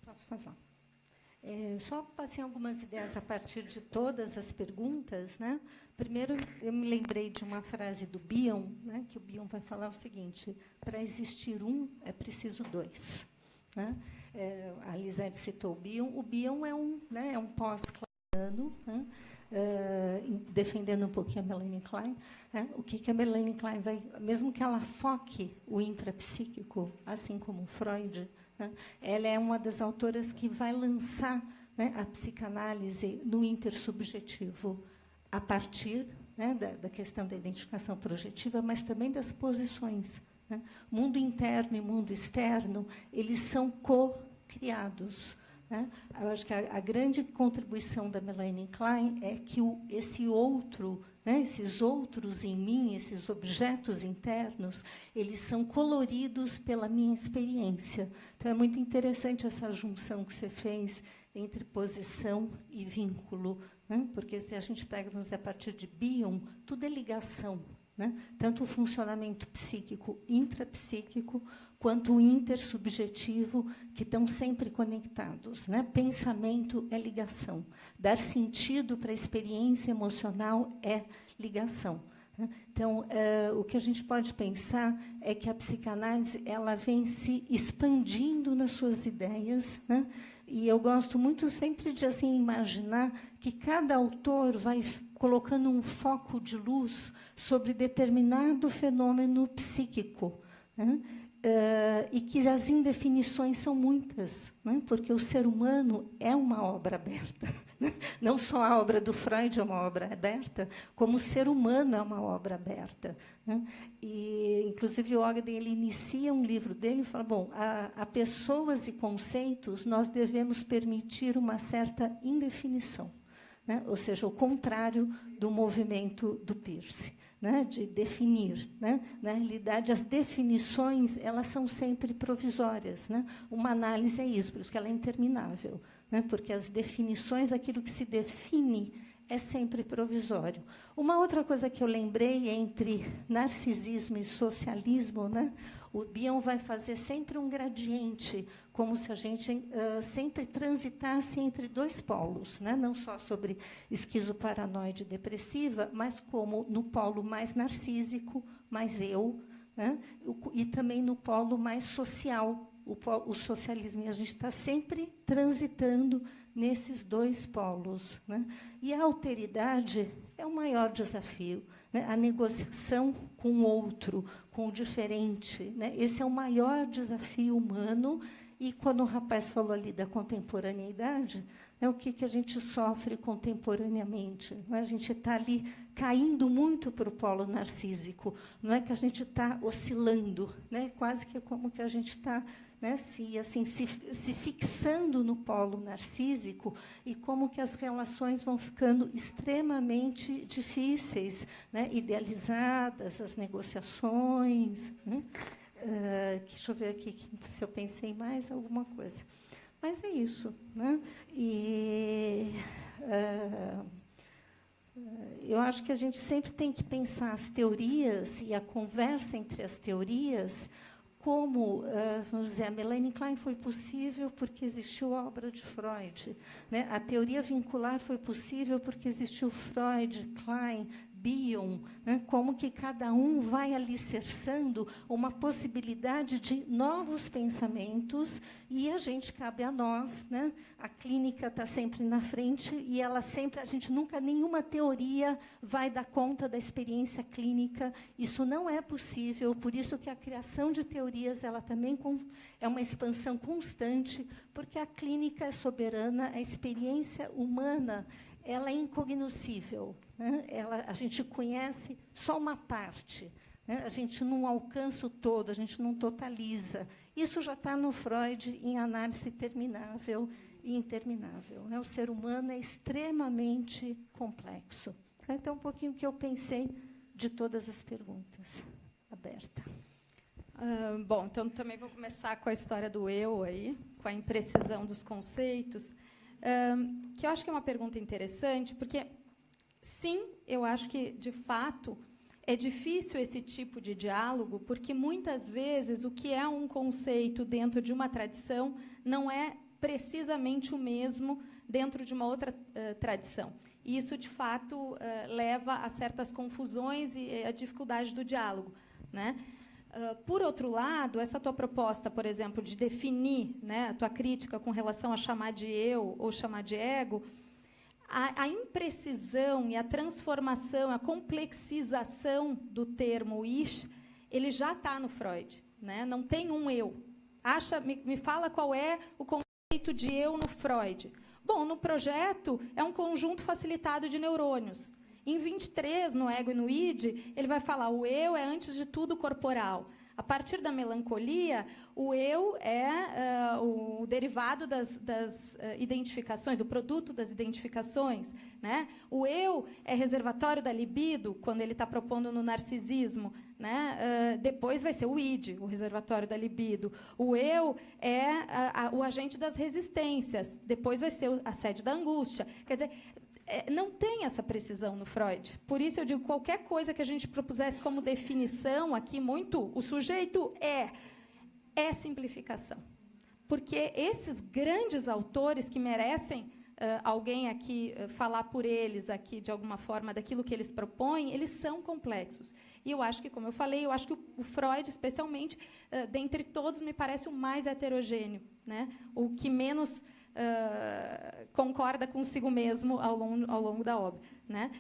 Posso fazer? Só passei algumas ideias a partir de todas as perguntas, né? Primeiro, eu me lembrei de uma frase do Bion, né? Que o Bion vai falar o seguinte: para existir um, é preciso dois. Né? A Lisete citou o Bion. O Bion é um pós-kleiniano, né? Defendendo um pouquinho a Melanie Klein. Né? O que a Melanie Klein vai... Mesmo que ela foque o intrapsíquico, assim como Freud, né? Ela é uma das autoras que vai lançar, né, a psicanálise no intersubjetivo, a partir, né, da questão da identificação projetiva, mas também das posições. Né? Mundo interno e mundo externo, eles são co-criados. Né? Eu acho que a grande contribuição da Melanie Klein é que esse outro, né, esses outros em mim, esses objetos internos, eles são coloridos pela minha experiência. Então, é muito interessante essa junção que você fez entre posição e vínculo, né? Porque, se a gente pega, vamos dizer, a partir de Bion, tudo é ligação. Né? Tanto o funcionamento psíquico, intrapsíquico, quanto o intersubjetivo, que estão sempre conectados. Né? Pensamento é ligação. Dar sentido para a experiência emocional é ligação. Né? Então, o que a gente pode pensar é que a psicanálise ela vem se expandindo nas suas ideias, né? E eu gosto muito sempre de assim, imaginar que cada autor vai colocando um foco de luz sobre determinado fenômeno psíquico, né? E que as indefinições são muitas, né? Porque o ser humano é uma obra aberta. Né? Não só a obra do Freud é uma obra aberta, como o ser humano é uma obra aberta. Né? E, inclusive, o Ogden ele inicia um livro dele e fala, bom, a pessoas e conceitos nós devemos permitir uma certa indefinição. Né? Ou seja, o contrário do movimento do Peirce. né, de definir, né? Na realidade, as definições elas são sempre provisórias, né? Uma análise é isso, por isso que ela é interminável, né? Porque as definições, aquilo que se define, é sempre provisório. Uma outra coisa que eu lembrei entre narcisismo e socialismo, né? O Bion vai fazer sempre um gradiente, como se a gente sempre transitasse entre dois polos, né? Não só sobre esquizoparanoide depressiva, mas como no polo mais narcísico, mais eu, né? E também no polo mais social, o socialismo. E a gente está sempre transitando nesses dois polos, né? E a alteridade é o maior desafio, né? A negociação com o outro, com o diferente, né? Esse é o maior desafio humano. E quando o rapaz falou ali da contemporaneidade, é o que a gente sofre contemporaneamente, né? A gente está ali caindo muito para o polo narcísico, não é que a gente está oscilando, né? Quase que como que a gente está, né, se fixando no polo narcísico, e como que as relações vão ficando extremamente difíceis, né, idealizadas, as negociações, né? Deixa eu ver aqui se eu pensei mais alguma coisa. Mas é isso, né? E eu acho que a gente sempre tem que pensar as teorias e a conversa entre as teorias como, vamos dizer, a Melanie Klein foi possível porque existiu a obra de Freud, né? A teoria vincular foi possível porque existiu Freud, Klein, Bion, né? Como que cada um vai alicerçando uma possibilidade de novos pensamentos, e a gente, cabe a nós, né? A clínica está sempre na frente, e ela sempre, a gente nunca, nenhuma teoria vai dar conta da experiência clínica, isso não é possível, por isso que a criação de teorias, ela também é uma expansão constante, porque a clínica é soberana, a experiência humana, ela é incognoscível, né? A gente conhece só uma parte, né? A gente não alcança o todo, a gente não totaliza. Isso já está no Freud em análise terminável e interminável, né? O ser humano é extremamente complexo. Então, um pouquinho o que eu pensei de todas as perguntas. Aberta. Bom, então também vou começar com a história do eu aí, com a imprecisão dos conceitos. Que eu acho que é uma pergunta interessante, porque, sim, eu acho que, de fato, é difícil esse tipo de diálogo, porque, muitas vezes, o que é um conceito dentro de uma tradição não é precisamente o mesmo dentro de uma outra tradição. E isso, de fato, leva a certas confusões e a dificuldade do diálogo, né? Por outro lado, essa tua proposta, por exemplo, de definir, né, a tua crítica com relação a chamar de eu ou chamar de ego, a imprecisão e a transformação, a complexização do termo ich, ele já está no Freud, né? Não tem um eu. Me fala qual é o conceito de eu no Freud. Bom, no projeto é um conjunto facilitado de neurônios. Em 23, no ego e no id, ele vai falar o eu é, antes de tudo, corporal. A partir da melancolia, o eu é o derivado das identificações, o produto das identificações, né? O eu é reservatório da libido, quando ele está propondo no narcisismo, né? Depois vai ser o id, o reservatório da libido. O eu é o agente das resistências, depois vai ser a sede da angústia. Quer dizer, não tem essa precisão no Freud. Por isso, eu digo, qualquer coisa que a gente propusesse como definição aqui, muito, o sujeito é simplificação. Porque esses grandes autores que merecem alguém aqui falar por eles, aqui, de alguma forma, daquilo que eles propõem, eles são complexos. E eu acho que, como eu falei, eu acho que o Freud, especialmente, dentre todos, me parece o mais heterogêneo, né? O que menos concorda consigo mesmo ao longo da obra, né?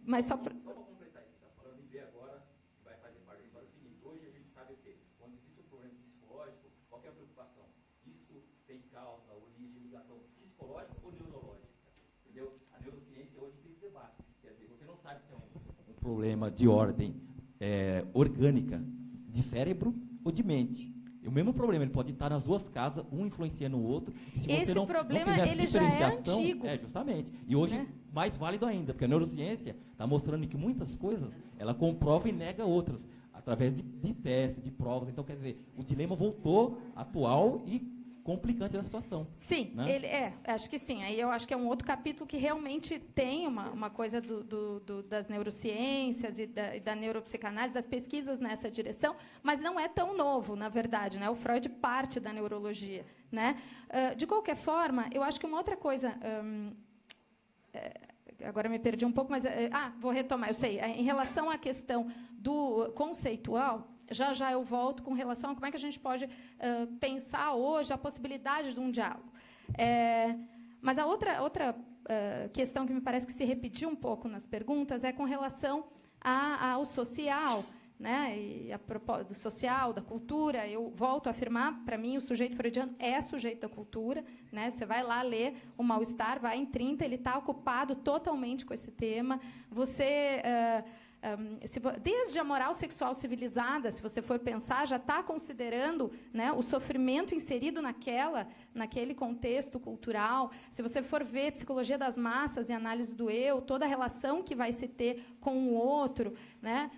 Mas só para completar isso que você está falando, e ver agora, que vai fazer parte da história, é o seguinte: hoje a gente sabe o quê? Quando existe um problema psicológico, qualquer preocupação, isso tem causa, origem, ligação psicológica ou neurológica, entendeu? A neurociência hoje tem esse debate, quer dizer, você não sabe se é um problema de ordem orgânica, de cérebro ou de mente. O mesmo problema, ele pode estar nas duas casas, um influenciando o outro. E se Esse você não problema, fizer essa ele já é diferenciação, antigo. Justamente. E hoje, Né? mais válido ainda, porque a neurociência está mostrando que muitas coisas, ela comprova e nega outras, através de testes, de provas. Então, quer dizer, o dilema voltou atual e complicante da situação. Sim, né? acho que sim. Aí eu acho que é um outro capítulo que realmente tem uma coisa das neurociências e da neuropsicanálise, das pesquisas nessa direção, mas não é tão novo, na verdade, né? O Freud parte da neurologia, né? De qualquer forma, eu acho que uma outra coisa... agora me perdi um pouco, mas... vou retomar, eu sei. Em relação à questão do conceitual... Já eu volto com relação a como é que a gente pode pensar hoje a possibilidade de um diálogo. Mas a outra questão que me parece que se repetiu um pouco nas perguntas é com relação ao social, né? E a propósito do social, da cultura. Eu volto a afirmar, para mim, o sujeito freudiano é sujeito da cultura, né? Você vai lá ler o Mal-Estar, vai em 30, ele está ocupado totalmente com esse tema. Você... desde a moral sexual civilizada, se você for pensar, já está considerando, né, o sofrimento inserido naquele contexto cultural. Se você for ver psicologia das massas e análise do eu, toda a relação que vai se ter com o outro, né?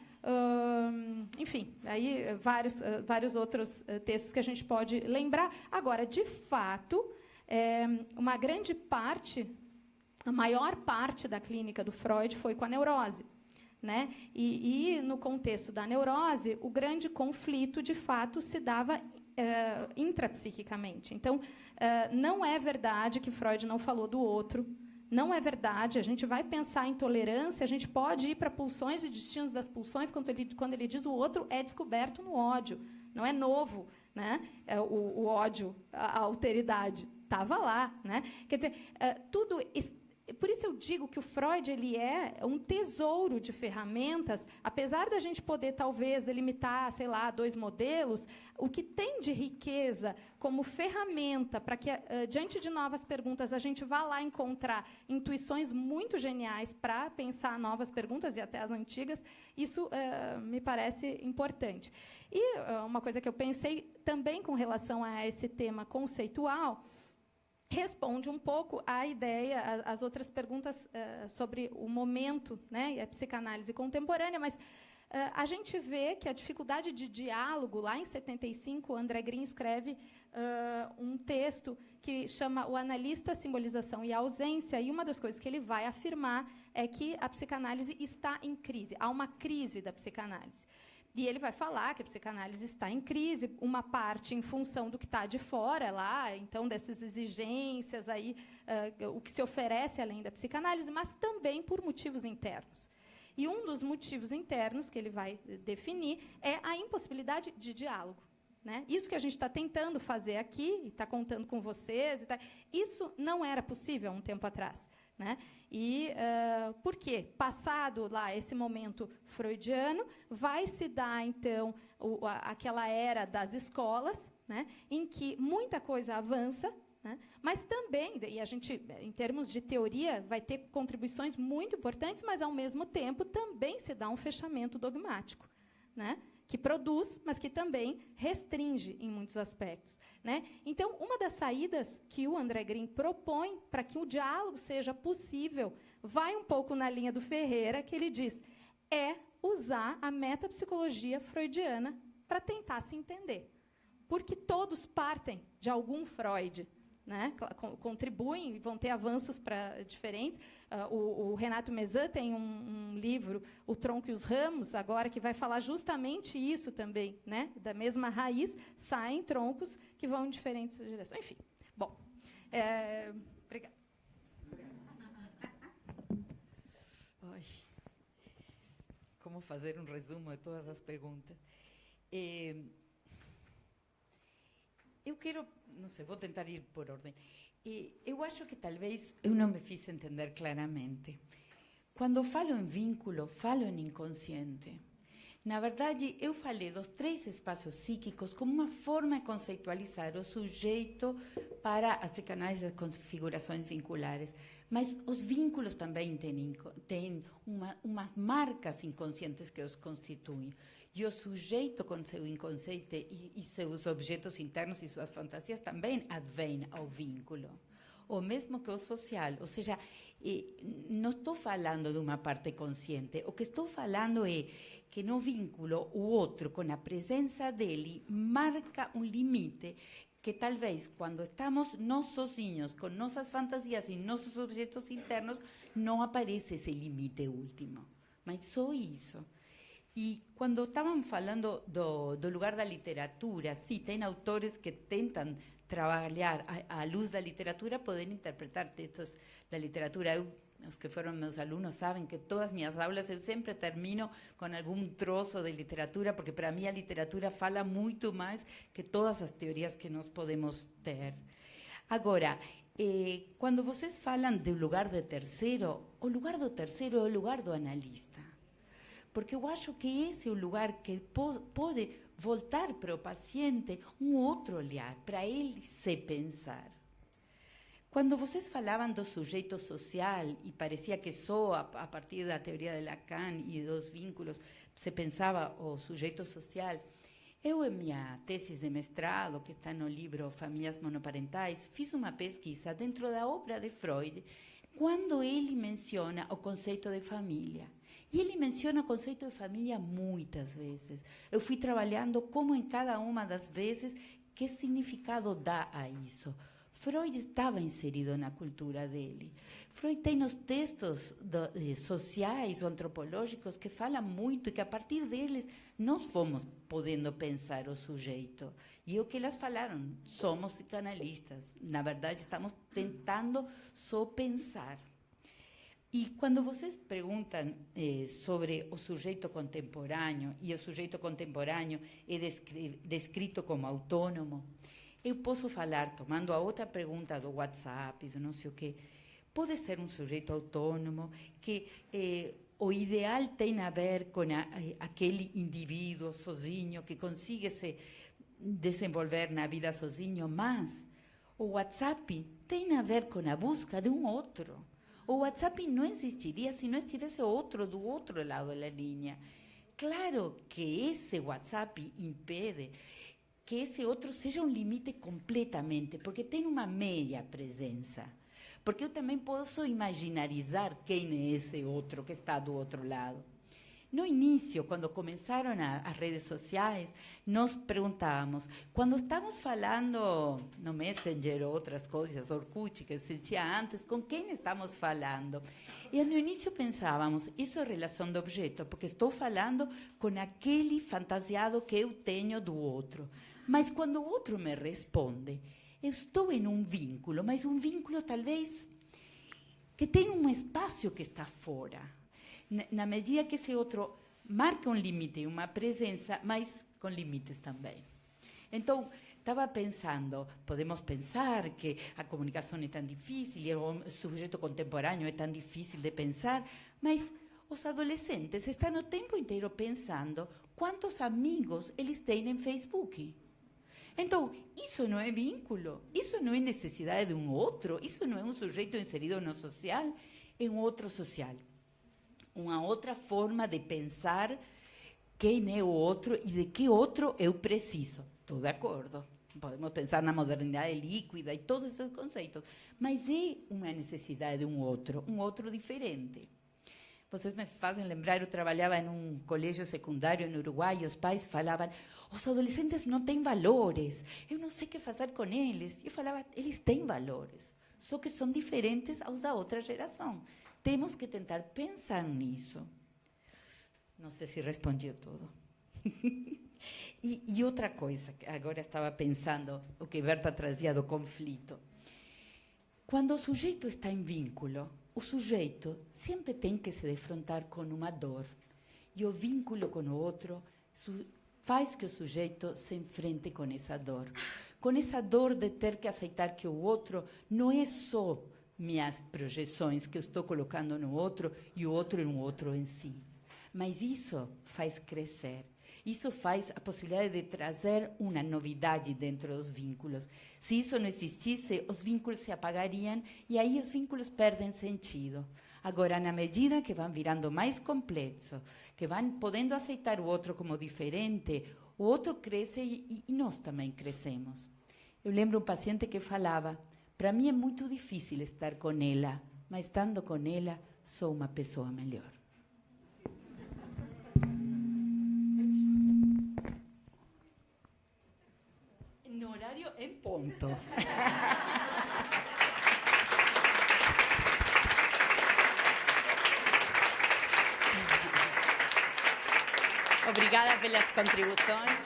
Enfim, aí vários outros textos que a gente pode lembrar. Agora, de fato, uma grande parte, a maior parte da clínica do Freud foi com a neurose. Né? E, no contexto da neurose, o grande conflito, de fato, se dava intrapsiquicamente. Então, não é verdade que Freud não falou do outro, não é verdade. A gente vai pensar em tolerância, a gente pode ir para pulsões e destinos das pulsões quando ele diz o outro é descoberto no ódio. Não é novo, né? O ódio, a alteridade. Estava lá. Né? Quer dizer, tudo... Por isso eu digo que o Freud ele é um tesouro de ferramentas, apesar da gente poder, talvez, delimitar, sei lá, 2 modelos, o que tem de riqueza como ferramenta para que, diante de novas perguntas, a gente vá lá encontrar intuições muito geniais para pensar novas perguntas, e até as antigas, isso me parece importante. E uma coisa que eu pensei também com relação a esse tema conceitual, responde um pouco à ideia, às outras perguntas sobre o momento, né, e a psicanálise contemporânea, mas a gente vê que a dificuldade de diálogo, lá em 75, André Green escreve um texto que chama O Analista, a Simbolização e a Ausência, e uma das coisas que ele vai afirmar é que a psicanálise está em crise, há uma crise da psicanálise. E ele vai falar que a psicanálise está em crise, uma parte em função do que está de fora lá, então dessas exigências aí, o que se oferece além da psicanálise, mas também por motivos internos. E um dos motivos internos que ele vai definir é a impossibilidade de diálogo. Né? Isso que a gente está tentando fazer aqui, e está contando com vocês, isso não era possível há um tempo atrás. Né? E por quê? Passado lá esse momento freudiano, vai se dar, então, aquela era das escolas, né, em que muita coisa avança, né, mas também, e a gente, em termos de teoria, vai ter contribuições muito importantes, mas, ao mesmo tempo, também se dá um fechamento dogmático, né, que produz, mas que também restringe em muitos aspectos. Né? Então, uma das saídas que o André Green propõe para que o diálogo seja possível vai um pouco na linha do Ferreira, que ele diz, é usar a metapsicologia freudiana para tentar se entender. Porque todos partem de algum Freud. Né? Contribuem e vão ter avanços diferentes. O Renato Mezan tem um livro, O Tronco e os Ramos, agora, que vai falar justamente isso também. Né? Da mesma raiz, saem troncos que vão em diferentes direções. Enfim, bom. Obrigada. Como fazer um resumo de todas as perguntas? Eu quero, não sei, vou tentar ir por ordem. Eu acho que talvez eu não me fiz entender claramente. Quando falo em vínculo, falo em inconsciente. Na verdade, eu falei dos 3 espaços psíquicos como uma forma de conceitualizar o sujeito para a psicanálise das configurações vinculares. Mas os vínculos também têm umas marcas inconscientes que os constituem. E o sujeito, com seu inconsciente e seus objetos internos e suas fantasias, também advém ao vínculo. O mesmo que o social. Ou seja, não estou falando de uma parte consciente. O que estou falando é que no vínculo, o outro, com a presença dele, marca um limite que talvez, quando estamos nós sozinhos, com nossas fantasias e nossos objetos internos, não aparece esse limite último. Mas só isso. E quando estavam falando do lugar da literatura, sim, tem autores que tentam trabalhar à luz da literatura, poder interpretar textos da literatura. Os que foram meus alunos sabem que todas as minhas aulas eu sempre termino com algum troço de literatura, porque para mim a literatura fala muito mais que todas as teorias que nós podemos ter. Agora, quando vocês falam do lugar do terceiro, o lugar do terceiro é o lugar do analista. Porque eu acho que esse é o lugar que pode voltar para o paciente um outro olhar, para ele se pensar. Quando vocês falavam do sujeito social, e parecia que só a partir da teoria de Lacan e dos vínculos se pensava o sujeito social, eu, em minha tese de mestrado, que está no livro Famílias Monoparentais, fiz uma pesquisa dentro da obra de Freud, quando ele menciona o conceito de família. E ele menciona o conceito de família muitas vezes. Eu fui trabalhando como em cada uma das vezes, que significado dá a isso. Freud estava inserido na cultura dele. Freud tem os textos sociais ou antropológicos que falam muito e que, a partir deles, nós fomos podendo pensar o sujeito. E o que elas falaram, somos psicanalistas. Na verdade, estamos tentando só pensar. E quando vocês perguntam sobre o sujeito contemporâneo, e o sujeito contemporâneo é descrito como autônomo, eu posso falar, tomando a outra pergunta do WhatsApp, do não sei o quê, pode ser um sujeito autônomo, que o ideal tem a ver com aquele indivíduo sozinho, que consiga se desenvolver na vida sozinho, mas o WhatsApp tem a ver com a busca de um outro. O WhatsApp não existiria se não estivesse outro do outro lado da linha. Claro que esse WhatsApp impede que esse outro seja um limite completamente, porque tem uma meia presença. Porque eu também posso imaginarizar quem é esse outro que está do outro lado. No início, quando começaram as redes sociais, nós perguntávamos, quando estamos falando no Messenger ou outras coisas, Orkut, que existia antes, com quem estamos falando? E no início pensávamos, isso é relação de objeto, porque estou falando com aquele fantasiado que eu tenho do outro. Mas quando o outro me responde, eu estou em um vínculo, mas um vínculo talvez que tem um espaço que está fora. Na medida que esse outro marca um limite, uma presença, mas com limites também. Então, estava pensando, podemos pensar que a comunicação é tão difícil, e o sujeito contemporâneo é tão difícil de pensar, mas os adolescentes estão o tempo inteiro pensando quantos amigos eles têm em Facebook. Então, isso não é vínculo, isso não é necessidade de um outro, isso não é um sujeito inserido no social, é um outro social. Uma outra forma de pensar quem é o outro e de que outro eu preciso. Estou de acordo. Podemos pensar na modernidade líquida e todos esses conceitos, mas é uma necessidade de um outro diferente. Vocês me fazem lembrar, eu trabalhava em um colégio secundário no Uruguai e os pais falavam, os adolescentes não têm valores, eu não sei o que fazer com eles. Eu falava, eles têm valores, só que são diferentes aos da outra geração. Temos que tentar pensar nisso. Não sei se respondi tudo. E outra coisa, agora estava pensando, o que Berta trazia do conflito. Quando o sujeito está em vínculo, o sujeito sempre tem que se defrontar com uma dor. E o vínculo com o outro faz que o sujeito se enfrente com essa dor. Com essa dor de ter que aceitar que o outro não é só minhas projeções que eu estou colocando no outro e o outro é um outro em si. Mas isso faz crescer. Isso faz a possibilidade de trazer uma novidade dentro dos vínculos. Se isso não existisse, os vínculos se apagariam e aí os vínculos perdem sentido. Agora, na medida que vão virando mais complexos, que vão podendo aceitar o outro como diferente, o outro cresce e nós também crescemos. Eu lembro um paciente que falava, para mim é muito difícil estar com ela, mas estando com ela, sou uma pessoa melhor. No horário em ponto. Obrigada pelas contribuições.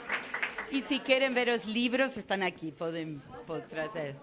E se querem ver os livros, estão aqui, podem trazer.